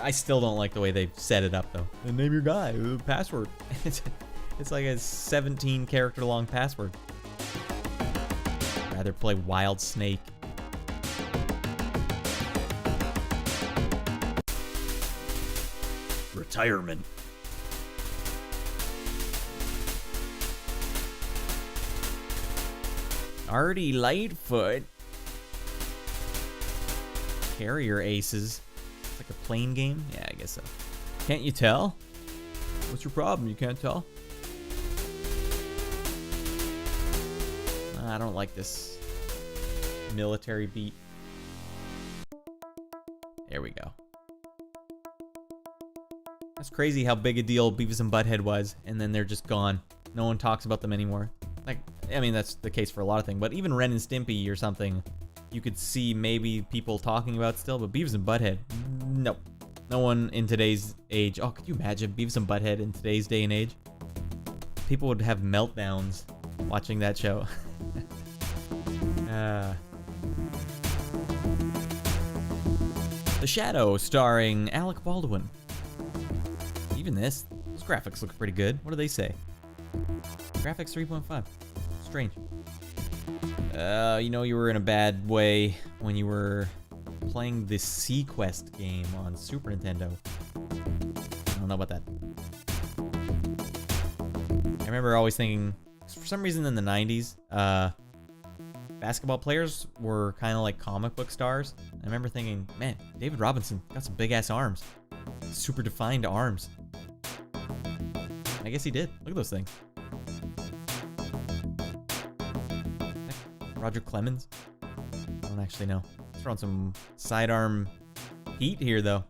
I still don't like the way they've set it up though. And name your guy, password. It's like a 17 character long password. I'd rather play Wild Snake. Retirement. Artie Lightfoot. Carrier Aces. It's like a plane game? Yeah, I guess so. Can't you tell? What's your problem? You can't tell? I don't like this military beat. There we go. That's crazy how big a deal Beavis and Butthead was, and then they're just gone. No one talks about them anymore. Like, I mean, that's the case for a lot of things, but even Ren and Stimpy or something, you could see maybe people talking about still, but Beavis and Butthead, nope. No one in today's age. Oh, could you imagine Beavis and Butthead in today's day and age? People would have meltdowns watching that show. The Shadow, starring Alec Baldwin. Even those graphics look pretty good. What do they say? Graphics 3.5. Strange. You know you were in a bad way when you were playing the Sequest game on Super Nintendo. I don't know about that. I remember always thinking, for some reason in the 90s, basketball players were kind of like comic book stars. I remember thinking, man, David Robinson got some big ass arms. Super defined arms. I guess he did. Look at those things. Roger Clemens? I don't actually know. Throwing some sidearm heat here, though.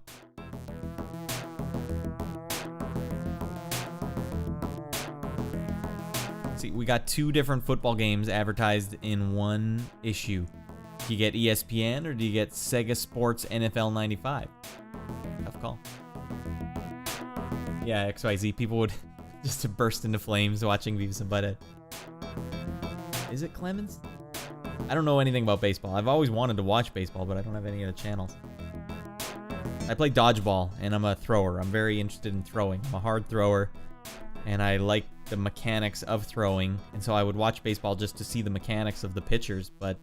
See, we got 2 different football games advertised in one issue. Do you get ESPN or do you get Sega Sports NFL 95? Tough call. Yeah, XYZ. People would just burst into flames watching Beavis and Butthead. Is it Clemens? I don't know anything about baseball. I've always wanted to watch baseball, but I don't have any of the channels. I play dodgeball, and I'm a thrower. I'm very interested in throwing. I'm a hard thrower, and I like the mechanics of throwing. And so I would watch baseball just to see the mechanics of the pitchers. But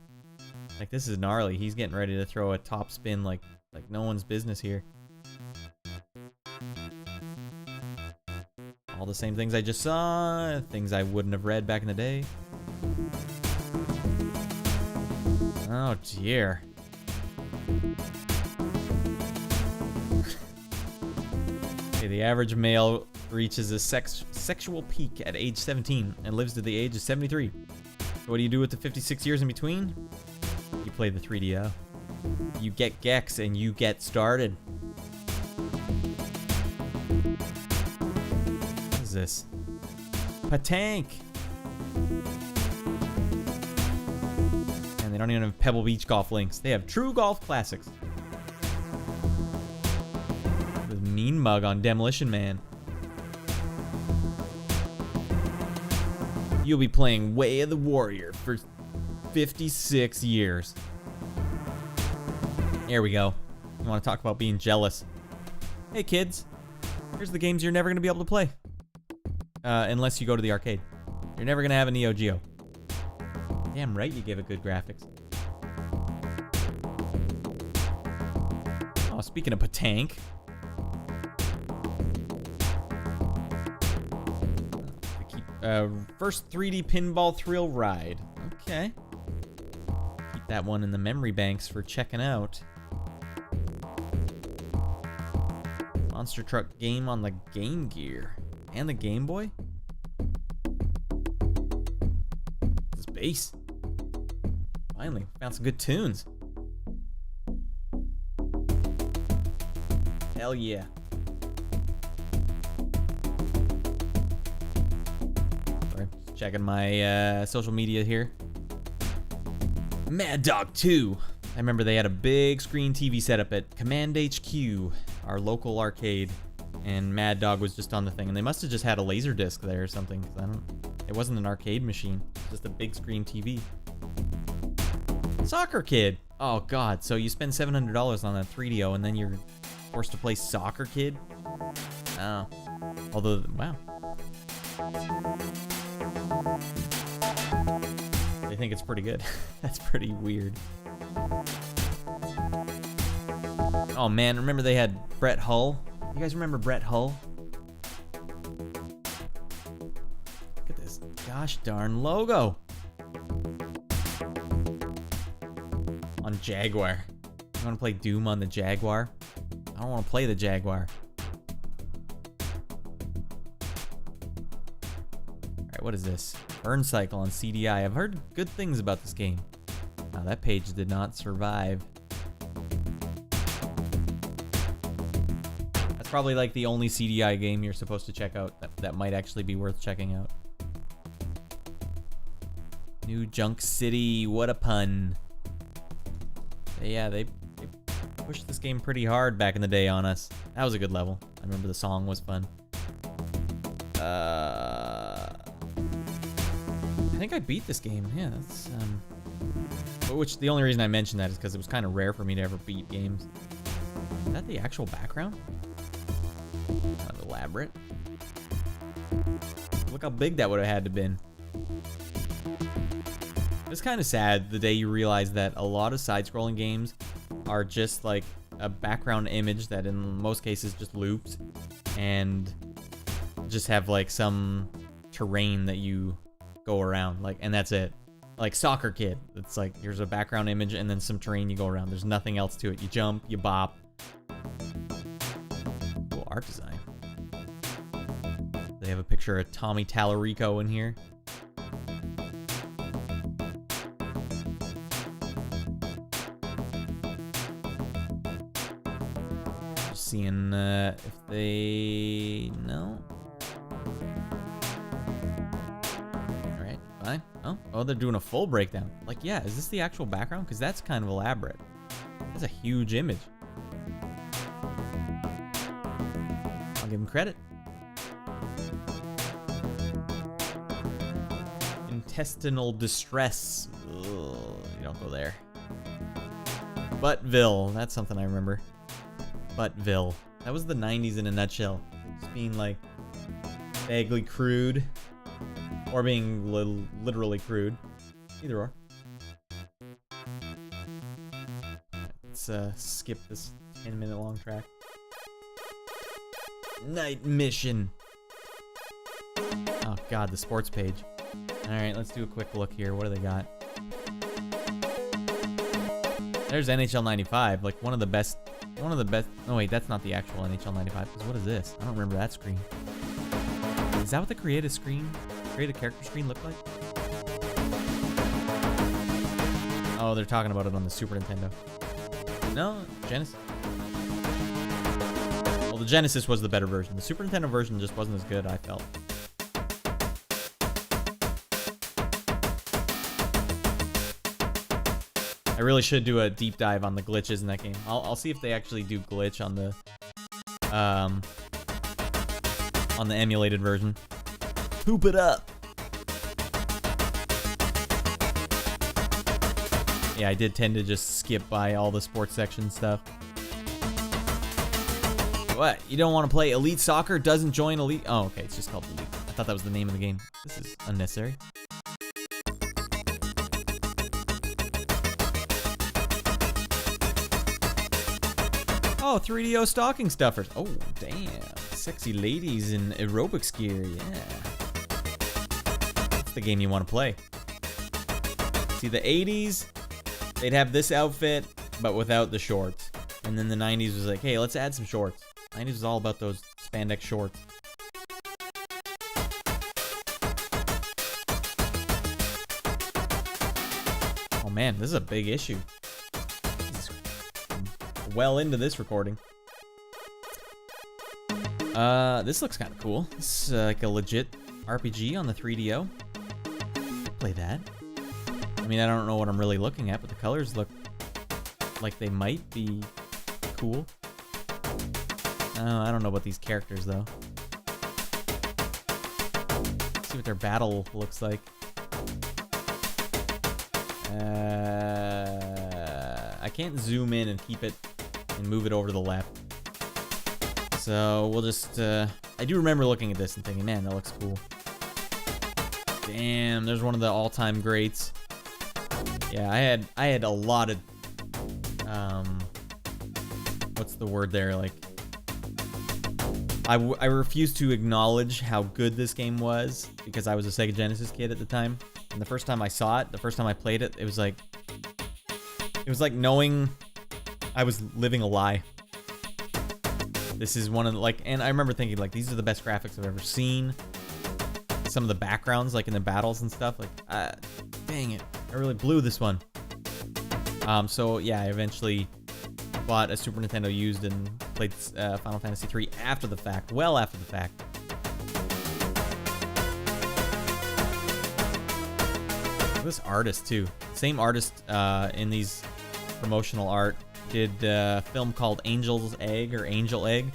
like, this is gnarly. He's getting ready to throw a top spin like no one's business here. All the same things I just saw, things I wouldn't have read back in the day. Oh dear. Okay, the average male reaches a sexual peak at age 17 and lives to the age of 73. So what do you do with the 56 years in between? You play the 3DO. You get Gex and you get started. What is this? Patank! And they don't even have Pebble Beach golf links. They have True Golf Classics. With Mean Mug on Demolition Man. You'll be playing Way of the Warrior for 56 years. There we go. You want to talk about being jealous? Hey kids, here's the games you're never going to be able to play. Unless you go to the arcade. You're never going to have a Neo Geo. Damn right you give it good graphics. Oh, speaking of Patank. First 3D pinball thrill ride. Okay. Keep that one in the memory banks for checking out. Monster Truck game on the Game Gear. And the Game Boy? This bass. Finally, found some good tunes. Hell yeah. Sorry, just checking my social media here. Mad Dog 2. I remember they had a big screen TV setup at Command HQ, our local arcade, and Mad Dog was just on the thing. And they must have just had a laser disc there or something, because it wasn't an arcade machine, just a big screen TV. Soccer Kid. Oh god, so you spend $700 on that 3DO and then you're forced to play Soccer Kid? Oh. Although, wow. They think it's pretty good. That's pretty weird. Oh man, remember they had Brett Hull? You guys remember Brett Hull? Look at this gosh darn logo. On Jaguar. You want to play Doom on the Jaguar? I don't want to play the Jaguar. Alright, what is this? Burn Cycle on CDI. I've heard good things about this game. Now that page did not survive. That's probably like the only CDI game you're supposed to check out that might actually be worth checking out. New Junk City, what a pun. Yeah, they pushed this game pretty hard back in the day on us. That was a good level. I remember the song was fun. I think I beat this game. Yeah, that's which the only reason I mentioned that is because it was kind of rare for me to ever beat games. Is that the actual background? Kind of elaborate. Look how big that would have had to been. It's kind of sad the day you realize that a lot of side-scrolling games are just like a background image that in most cases just loops and just have like some terrain that you go around, like, and that's it. Like Soccer Kid, it's like here's a background image and then some terrain you go around. There's nothing else to it. You jump, you bop. Cool art design. They have a picture of Tommy Tallarico in here. Seeing if they... No? Alright, fine. Oh, they're doing a full breakdown. Like, yeah, is this the actual background? Because that's kind of elaborate. That's a huge image. I'll give them credit. Intestinal distress. Ugh, you don't go there. Buttville, that's something I remember. Buttville. That was the 90s in a nutshell. Just being like vaguely crude or being literally crude. Either or. Let's skip this 10-minute long track. Night mission. Oh god, the sports page. Alright, let's do a quick look here. What do they got? There's NHL 95, like one of the best. Oh wait, that's not the actual NHL 95, because what is this? I don't remember that screen. Is that what the creative character screen looked like? Oh, they're talking about it on the Super Nintendo. No, Genesis. Well, the Genesis was the better version. The Super Nintendo version just wasn't as good, I felt. I really should do a deep dive on the glitches in that game. I'll see if they actually do glitch on the emulated version. Poop it up. Yeah, I did tend to just skip by all the sports section stuff. What? You don't want to play Elite Soccer? Doesn't join Elite? Oh, okay. It's just called Elite. I thought that was the name of the game. This is unnecessary. Oh, 3DO stocking stuffers. Oh, damn. Sexy ladies in aerobics gear. Yeah. That's the game you want to play. See, the 80s, they'd have this outfit, but without the shorts. And then the 90s was like, hey, let's add some shorts. 90s was all about those spandex shorts. Oh man, this is a big issue. Well into this recording. This looks kind of cool. This is like a legit RPG on the 3DO. Play that. I mean, I don't know what I'm really looking at, but the colors look like they might be cool. I don't know about these characters, though. Let's see what their battle looks like. I can't zoom in and keep it and move it over to the left. So we'll just, I do remember looking at this and thinking, man, that looks cool. Damn, there's one of the all-time greats. Yeah, I had a lot of, what's the word there? Like, I refuse to acknowledge how good this game was because I was a Sega Genesis kid at the time. And the first time I saw it, the first time I played it, it was like knowing I was living a lie. This is one of the, like, and I remember thinking, like, these are the best graphics I've ever seen. Some of the backgrounds, like in the battles and stuff, like, dang it, I really blew this one. So yeah, I eventually bought a Super Nintendo used and played Final Fantasy III after the fact, well after the fact. Look at this artist too. Same artist in these promotional art did a film called Angel's Egg or Angel Egg.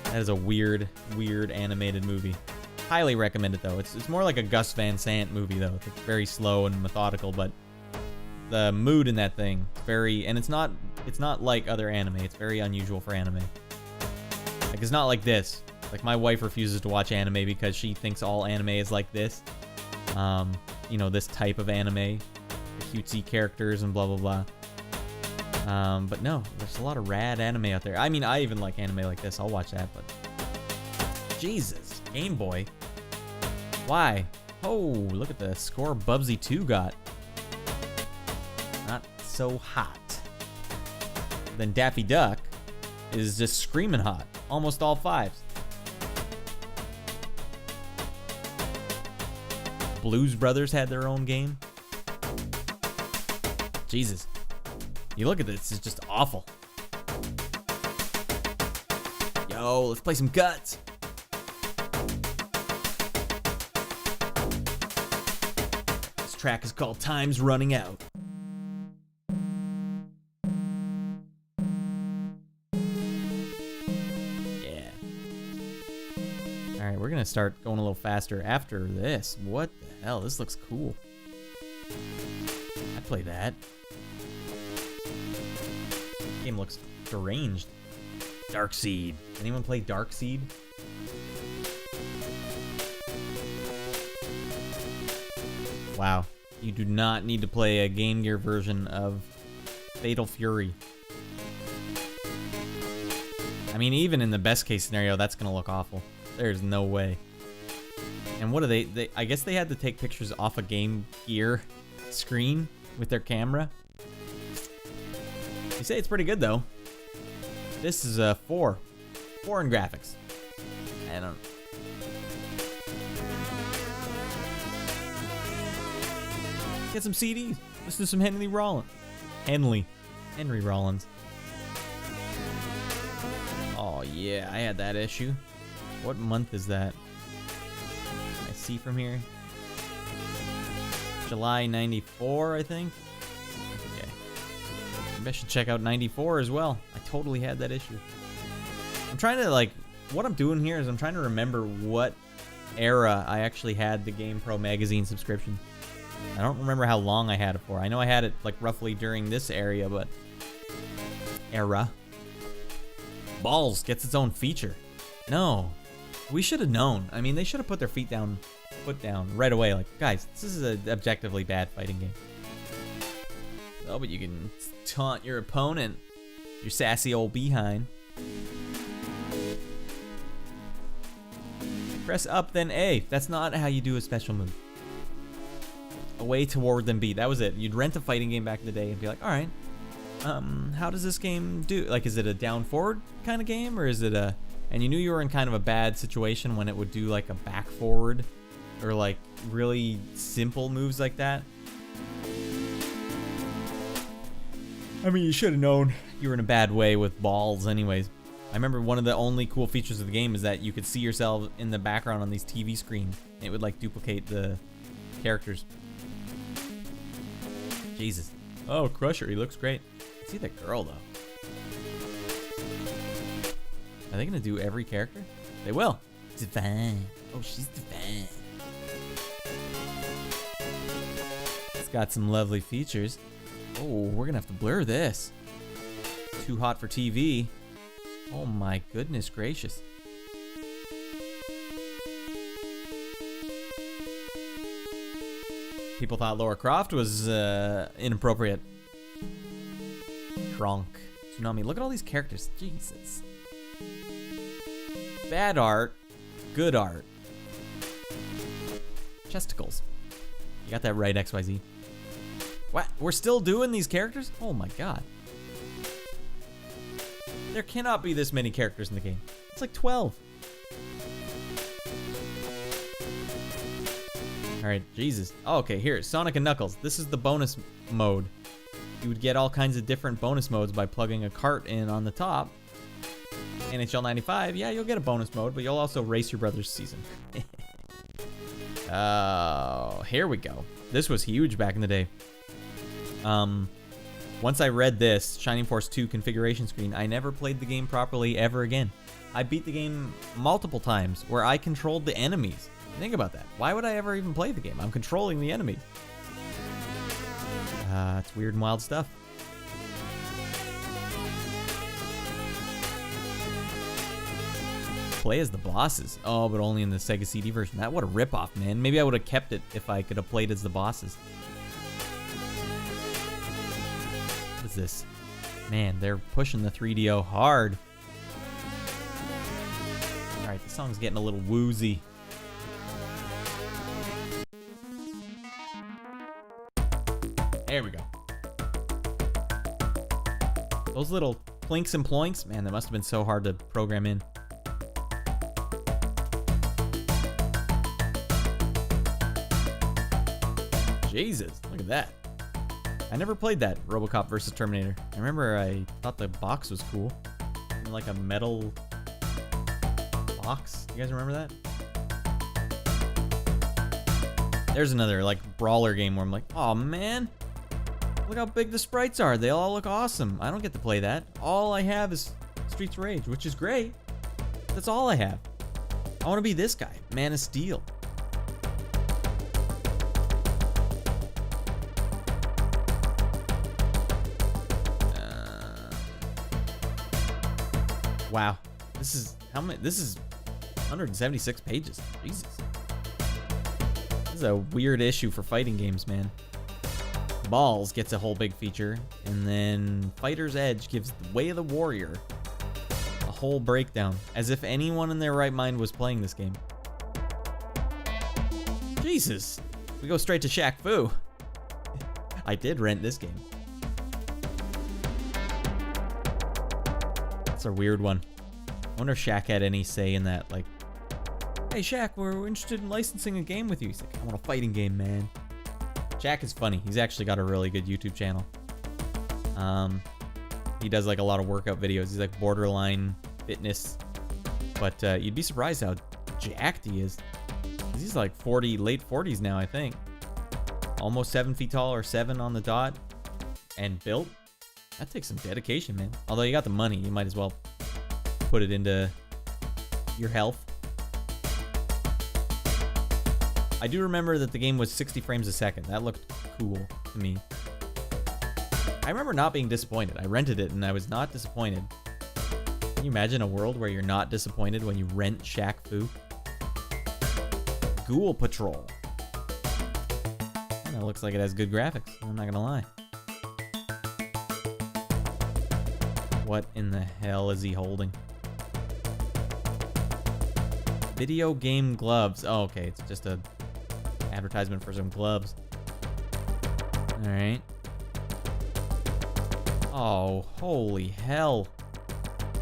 That is a weird animated movie. Highly recommend it though. It's more like a Gus Van Sant movie though. It's very slow and methodical, but the mood in that thing is very, and it's not like other anime. It's very unusual for anime. Like, it's not like this. Like, my wife refuses to watch anime because she thinks all anime is like this. You know, this type of anime, cutesy characters and blah blah blah. But no, there's a lot of rad anime out there. I mean, I even like anime like this. I'll watch that, but Jesus, Game Boy. Why? Oh, look at the score Bubsy 2 got. Not so hot. Then Daffy Duck is just screaming hot. Almost all fives. Blues Brothers had their own game. Jesus. You look at this, it's just awful. Yo, let's play some Guts. This track is called Time's Running Out. Yeah. Alright, we're gonna start going a little faster after this. What the hell? This looks cool. I'd play that. Game looks deranged. Darkseid. Anyone play Darkseid? Wow. You do not need to play a Game Gear version of Fatal Fury. I mean, even in the best case scenario, that's gonna look awful. There's no way. And what are they I guess they had to take pictures off a Game Gear screen with their camera. You say it's pretty good though. This is a 4 in graphics. I don't. Get some CDs. Listen to some Henry Rollins. Henry Rollins. Oh yeah, I had that issue. What month is that? Can I see from here? July 94, I think. Okay. Maybe I should check out 94 as well. I totally had that issue. I'm trying to, like, what I'm doing here is I'm trying to remember what era I actually had the GamePro Magazine subscription. I don't remember how long I had it for. I know I had it, like, roughly during this area, but... Era. Ballz gets its own feature. No. We should have known. I mean, they should have put their foot down right away. Like, guys, this is an objectively bad fighting game. Oh, but you can taunt your opponent. Your sassy old behind. Press up, then A. That's not how you do a special move. Away toward then B. That was it. You'd rent a fighting game back in the day and be like, all right, how does this game do? Like, is it a down forward kind of game, or is it a... And you knew you were in kind of a bad situation when it would do like a back forward or like really simple moves like that. I mean, you should have known you were in a bad way with Ballz anyways. I remember one of the only cool features of the game is that you could see yourself in the background on these TV screens. It would like duplicate the characters. Jesus. Oh, Crusher, he looks great. See the girl though. Are they gonna do every character? They will. Divine. Oh, she's divine. It's got some lovely features. Oh, we're gonna have to blur this. Too hot for TV. Oh my goodness gracious. People thought Lara Croft was inappropriate. Trunk. Tsunami. Look at all these characters. Jesus. Bad art. Good art. Chesticles. You got that right, XYZ. What? We're still doing these characters? Oh my god. There cannot be this many characters in the game. It's like 12. Alright, Jesus. Oh, okay, here. Sonic and Knuckles. This is the bonus mode. You would get all kinds of different bonus modes by plugging a cart in on the top. NHL 95, yeah, you'll get a bonus mode, but you'll also race your brother's season. Oh, here we go. This was huge back in the day. Once I read this Shining Force 2 configuration screen, I never played the game properly ever again. I beat the game multiple times where I controlled the enemies. Think about that. Why would I ever even play the game? I'm controlling the enemies. It's weird and wild stuff. Play as the bosses. Oh, but only in the Sega CD version. That, what a ripoff, man. Maybe I would have kept it if I could have played as the bosses. What is this? Man, they're pushing the 3DO hard. Alright, the song's getting a little woozy. There we go. Those little plinks and ploinks, man, that must have been so hard to program in. Jesus, look at that. I never played that, RoboCop versus Terminator. I remember I thought the box was cool. Like a metal box. You guys remember that? There's another like brawler game where I'm like, oh man, look how big the sprites are. They all look awesome. I don't get to play that. All I have is Streets of Rage, which is great. That's all I have. I want to be this guy, Man of Steel. Wow. This is how many? This is 176 pages. Jesus. This is a weird issue for fighting games, man. Ballz gets a whole big feature, and then Fighter's Edge gives Way of the Warrior a whole breakdown, as if anyone in their right mind was playing this game. Jesus. We go straight to Shaq Fu. I did rent this game. That's a weird one. I wonder if Shaq had any say in that. Like, hey Shaq, we're interested in licensing a game with you. He's like, I want a fighting game, man. Shaq is funny. He's actually got a really good YouTube channel. He does like a lot of workout videos. He's like borderline fitness. But you'd be surprised how jacked he is. He's like 40, late 40s now, I think. Almost 7 feet tall, or 7 on the dot. And built. That takes some dedication, man. Although you got the money, you might as well put it into your health. I do remember that the game was 60 frames a second. That looked cool to me. I remember not being disappointed. I rented it and I was not disappointed. Can you imagine a world where you're not disappointed when you rent Shaq Fu? Ghoul Patrol. That looks like it has good graphics. I'm not gonna lie. What in the hell is he holding? Video game gloves. Oh, okay. It's just a advertisement for some gloves. All right. Oh, holy hell.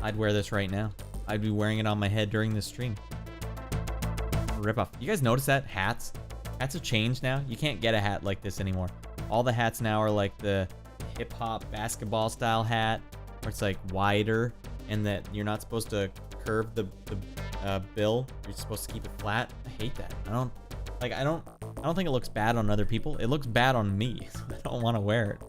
I'd wear this right now. I'd be wearing it on my head during this stream. Rip off. You guys notice that? Hats? Hats have changed now. You can't get a hat like this anymore. All the hats now are like the hip-hop basketball style hat, where it's like wider, and that you're not supposed to curve the bill. You're supposed to keep it flat. I hate that. I don't think it looks bad on other people. It looks bad on me. So I don't want to wear it.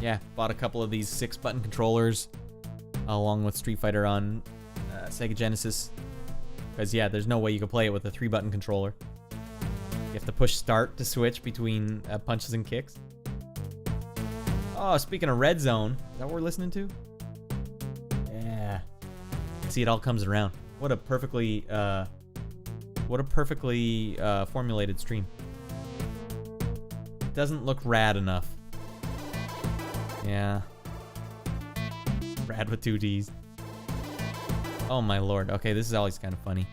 Yeah, bought a couple of these 6-button controllers along with Street Fighter on Sega Genesis. Because yeah, there's no way you can play it with a 3-button controller. You have to push start to switch between punches and kicks. Oh, speaking of Red Zone, is that what we're listening to? Yeah. See, it all comes around. What a perfectly formulated stream. It doesn't look rad enough. Yeah. Rad with 2 Ds. Oh my lord. Okay, this is always kind of funny.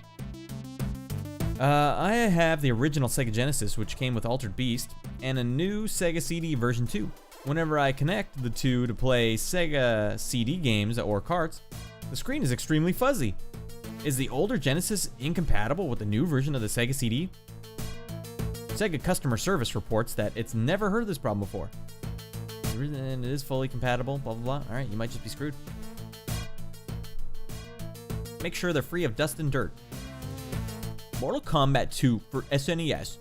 I have the original Sega Genesis, which came with Altered Beast, and a new Sega CD version 2. Whenever I connect the two to play Sega CD games or carts, the screen is extremely fuzzy. Is the older Genesis incompatible with the new version of the Sega CD? Sega customer service reports that it's never heard this problem before. And it is fully compatible, blah, blah, blah. Alright, you might just be screwed. Make sure they're free of dust and dirt. Mortal Kombat 2 for SNES.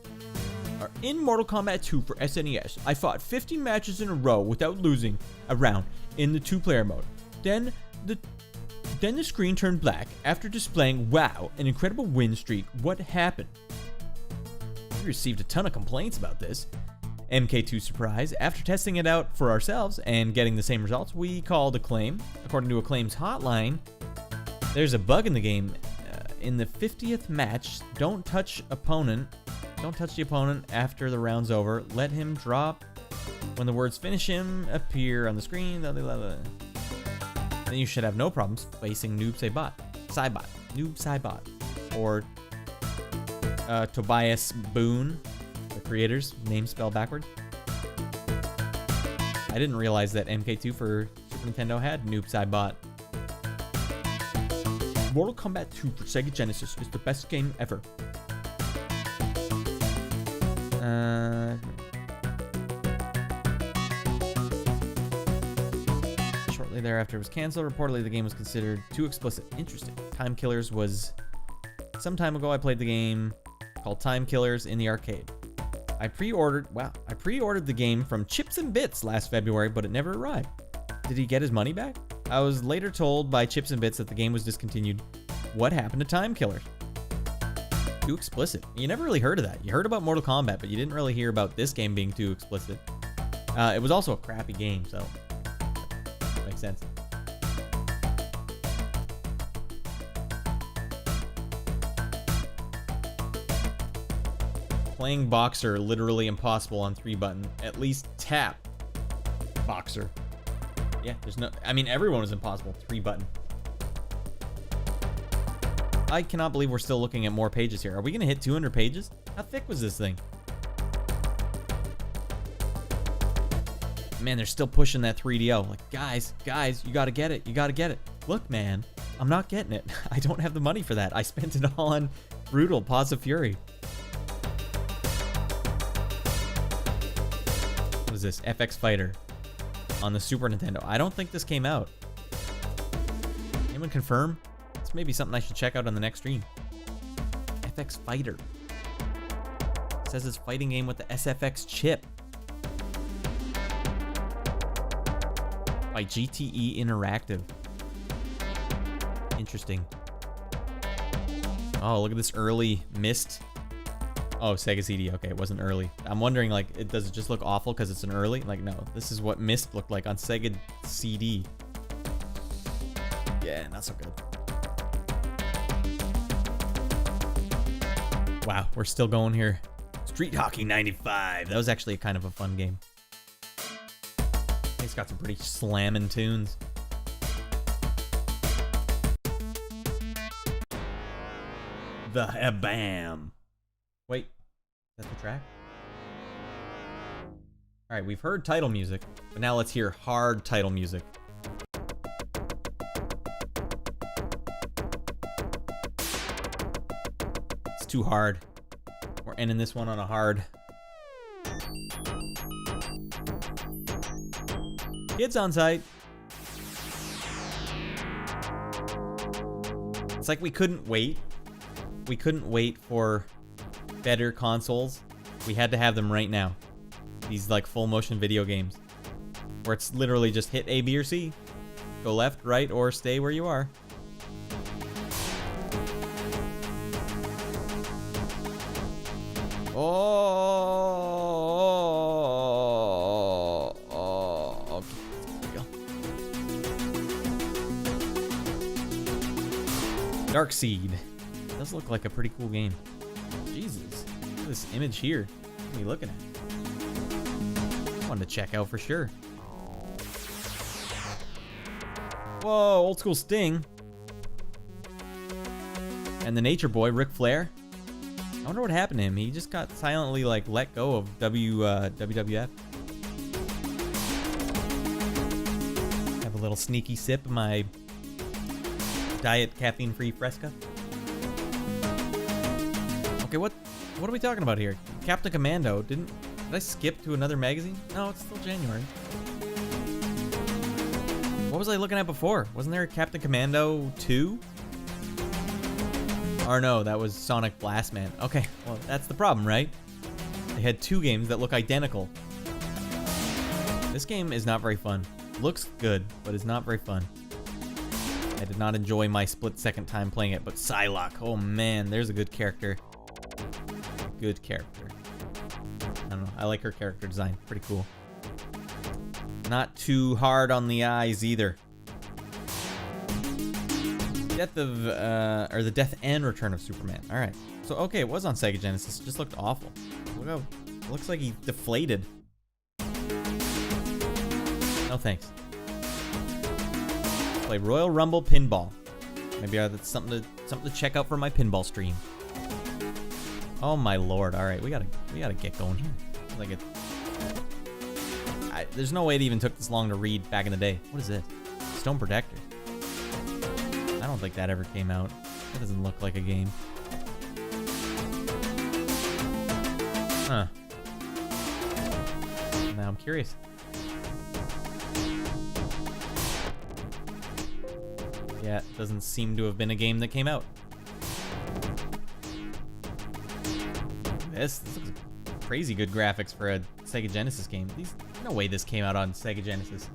In Mortal Kombat 2 for SNES, I fought 50 matches in a row without losing a round in the 2-player mode. Then the screen turned black after displaying, wow, an incredible win streak. What happened? We received a ton of complaints about this. MK2 surprise. After testing it out for ourselves and getting the same results, we called Acclaim. According to Acclaim's hotline, there's a bug in the game. In the 50th match, don't touch the opponent after the round's over. Let him drop. When the words finish him appear on the screen, then you should have no problems facing Noob Saibot, or Tobias Boone, the creator's name spelled backward. I didn't realize that MK2 for Super Nintendo had Noob Saibot. Mortal Kombat 2 for Sega Genesis is the best game ever. Shortly thereafter it was canceled. Reportedly the game was considered too explicit. Interesting. Time Killers was... Some time ago I played the game called Time Killers in the arcade. I pre-ordered the game from Chips and Bits last February, but it never arrived. Did he get his money back? I was later told by Chips and Bits that the game was discontinued. What happened to Time Killers? Too explicit. You never really heard of that. You heard about Mortal Kombat, but you didn't really hear about this game being too explicit. It was also a crappy game, so makes sense. Playing Boxer, literally impossible on 3-button. At least tap Boxer. Yeah, there's no... I mean, everyone was impossible. 3-button. I cannot believe we're still looking at more pages here. Are we going to hit 200 pages? How thick was this thing? Man, they're still pushing that 3DO. Like, guys, you got to get it. You got to get it. Look, man, I'm not getting it. I don't have the money for that. I spent it all on Brutal, Paws of Fury. What is this? FX Fighter on the Super Nintendo. I don't think this came out. Anyone confirm? It's maybe something I should check out on the next stream. FX Fighter. It says it's a fighting game with the SFX chip. By GTE Interactive. Interesting. Oh, look at this early Myst. Oh, Sega CD. Okay, it wasn't early. I'm wondering, like, does it just look awful because it's an early? Like, no. This is what Myst looked like on Sega CD. Yeah, not so good. Wow, we're still going here. Street Hockey 95. That was actually kind of a fun game. It's got some pretty slamming tunes. The Bam. Wait, that's the track? Alright, we've heard title music, but now let's hear hard title music. It's too hard. We're ending this one on a hard. Kids on site. It's like we couldn't wait. We couldn't wait for better consoles. We had to have them right now. These like full motion video games. Where it's literally just hit A, B, or C. Go left, right, or stay where you are. Dark Seed. Does look like a pretty cool game. Jesus. Look at this image here. What are you looking at? One to check out for sure. Whoa, old school Sting. And the Nature Boy, Ric Flair. I wonder what happened to him. He just got silently like let go of WWF. Have a little sneaky sip of my diet caffeine-free Fresca. Okay, what are we talking about here? Captain Commando. Did I skip to another magazine? No, it's still January. What was I looking at before? Wasn't there a Captain Commando 2? Or no, that was Sonic Blastman. Okay, well, that's the problem, right? They had two games that look identical. This game is not very fun. Looks good, but is not very fun. I did not enjoy my split-second time playing it, but Psylocke, oh man, there's a good character. Good character. I don't know, I like her character design. Pretty cool. Not too hard on the eyes either. The Death and Return of Superman. Alright. So, okay, it was on Sega Genesis. It just looked awful. Look how, it looks like he deflated. No thanks. Play Royal Rumble Pinball. Maybe that's something to check out for my pinball stream. Oh my lord! All right, we gotta get going here. Like there's no way it even took this long to read back in the day. What is this? Stone Protector. I don't think that ever came out. That doesn't look like a game. Huh. Now I'm curious. Yeah, it doesn't seem to have been a game that came out. This looks crazy good graphics for a Sega Genesis game. No way this came out on Sega Genesis.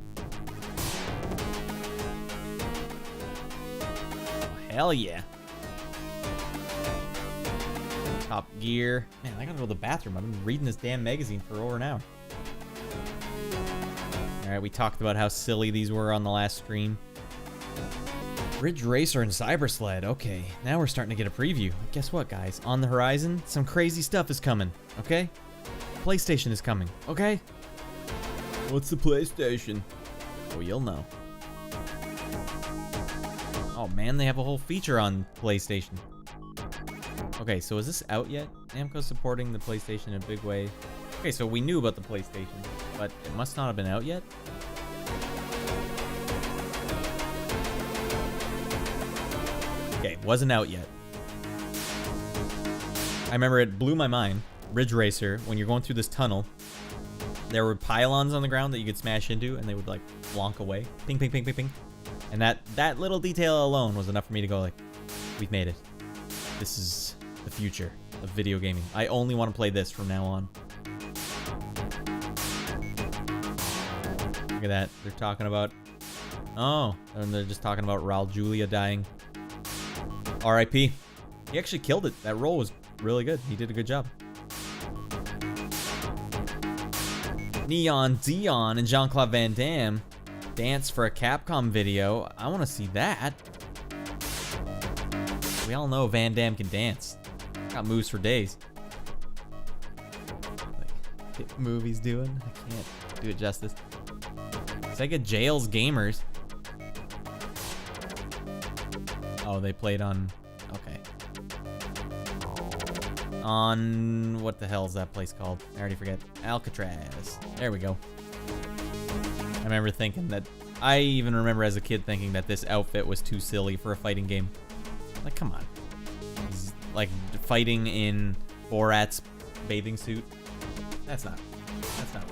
Oh, hell yeah. Top Gear. Man, I gotta go to the bathroom. I've been reading this damn magazine for over an hour. Alright, we talked about how silly these were on the last stream. Ridge Racer and Cyber Sled. Okay, now we're starting to get a preview. Guess what, guys? On the horizon, some crazy stuff is coming, okay? PlayStation is coming, okay? What's the PlayStation? Well, you'll know. Oh man, they have a whole feature on PlayStation. Okay, so is this out yet? Namco's supporting the PlayStation in a big way. Okay, so we knew about the PlayStation, but it must not have been out yet. Okay, wasn't out yet. I remember it blew my mind. Ridge Racer, when you're going through this tunnel, there were pylons on the ground that you could smash into, and they would like flonk away. Ping, ping, ping, ping, ping. And that little detail alone was enough for me to go like, we've made it. This is the future of video gaming. I only want to play this from now on. Look at that. They're talking about... Oh, and they're just talking about Raul Julia dying. R.I.P. He actually killed it. That role was really good. He did a good job. Neon Dion and Jean-Claude Van Damme dance for a Capcom video. I want to see that. We all know Van Damme can dance. Got moves for days. Like, hit movies doing? I can't do it justice. Sega jails gamers. Oh, they played on... Okay. On... What the hell is that place called? I already forget. Alcatraz. There we go. I remember thinking that... I even remember as a kid thinking that this outfit was too silly for a fighting game. Like, come on. He's, like, fighting in Borat's bathing suit. That's not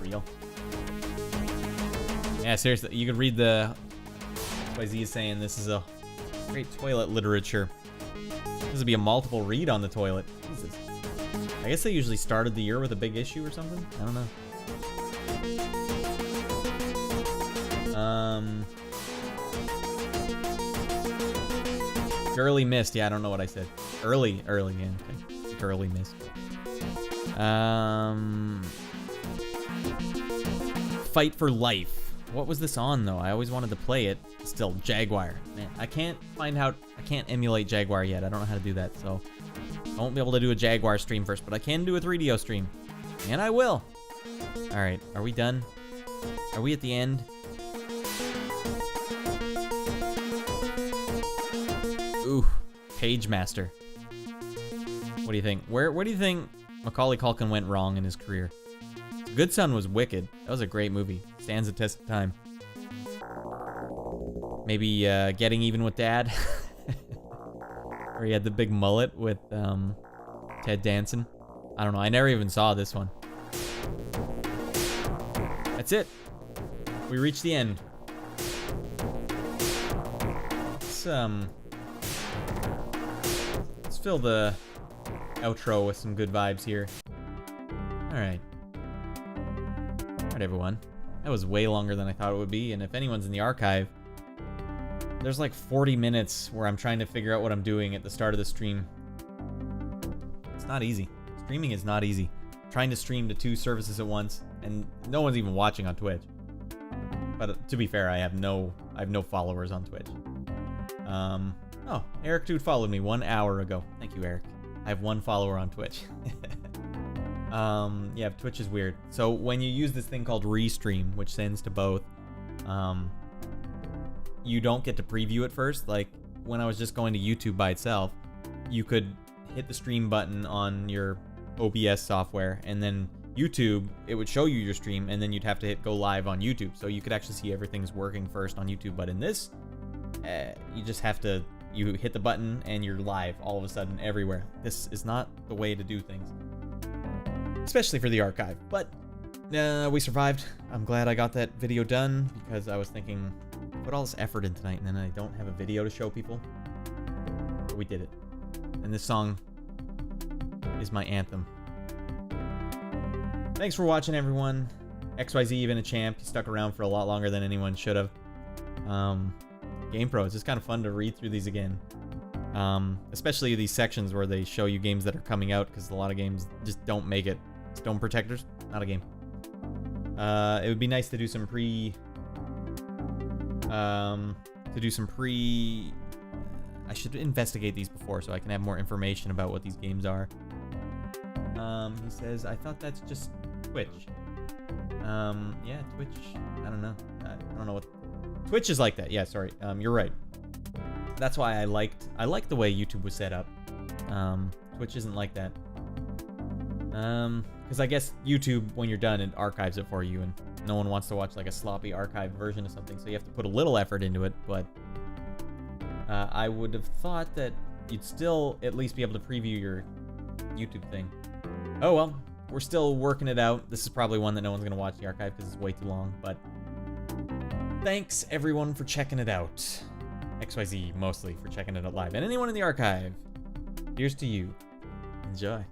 real. Yeah, seriously. You could read the... YZ is saying this is a... great toilet literature. This would be a multiple read on the toilet. Jesus. I guess they usually started the year with a big issue or something. I don't know. Girly Myst. Yeah, I don't know what I said. Early, yeah. Okay. Girly Myst. Fight for Life. What was this on, though? I always wanted to play it. Still, Jaguar. Man, I can't emulate Jaguar yet. I don't know how to do that, so I won't be able to do a Jaguar stream first, but I can do a 3DO stream. And I will. Alright, are we done? Are we at the end? Ooh, Pagemaster. What do you think? Where do you think Macaulay Culkin went wrong in his career? Good Son was wicked. That was a great movie. Stands the test of time. Maybe Getting Even with Dad. Where he had the big mullet with Ted Danson. I don't know. I never even saw this one. That's it. We reached the end. Let's fill the outro with some good vibes here. Alright. Alright, everyone. That was way longer than I thought it would be, and if anyone's in the archive, there's like 40 minutes where I'm trying to figure out what I'm doing at the start of the stream. It's not easy. Streaming is not easy. Trying to stream to 2 services at once, and no one's even watching on Twitch. But to be fair, I have no followers on Twitch. Oh, Eric Dude followed me 1 hour ago. Thank you, Eric. I have 1 follower on Twitch. Yeah, Twitch is weird. So when you use this thing called Restream, which sends to both, you don't get to preview it first. Like when I was just going to YouTube by itself, you could hit the stream button on your OBS software, and then YouTube, it would show you your stream, and then you'd have to hit go live on YouTube. So you could actually see everything's working first on YouTube. But in this, you just have to, you hit the button and you're live all of a sudden everywhere. This is not the way to do things, especially for the archive. But we survived. I'm glad I got that video done, because I was thinking, put all this effort in tonight and then I don't have a video to show people. But we did it. And this song is my anthem. Thanks for watching, everyone. XYZ even a champ. He stuck around for a lot longer than anyone should have. GamePro, it's just kind of fun to read through these again. Especially these sections where they show you games that are coming out, because a lot of games just don't make it. Stone Protectors, not a game. It would be nice to do some to do some I should investigate these before so I can have more information about what these games are. He says, I thought that's just Twitch. Yeah, Twitch, I don't know. I don't know what... Twitch is like that. Yeah, sorry. You're right. That's why I liked the way YouTube was set up. Twitch isn't like that. Because I guess YouTube, when you're done, it archives it for you, and no one wants to watch like a sloppy archived version of something, so you have to put a little effort into it, but I would have thought that you'd still at least be able to preview your YouTube thing. Oh well, we're still working it out. This is probably one that no one's going to watch the archive because it's way too long, but thanks everyone for checking it out. XYZ mostly for checking it out live, and anyone in the archive, here's to you. Enjoy.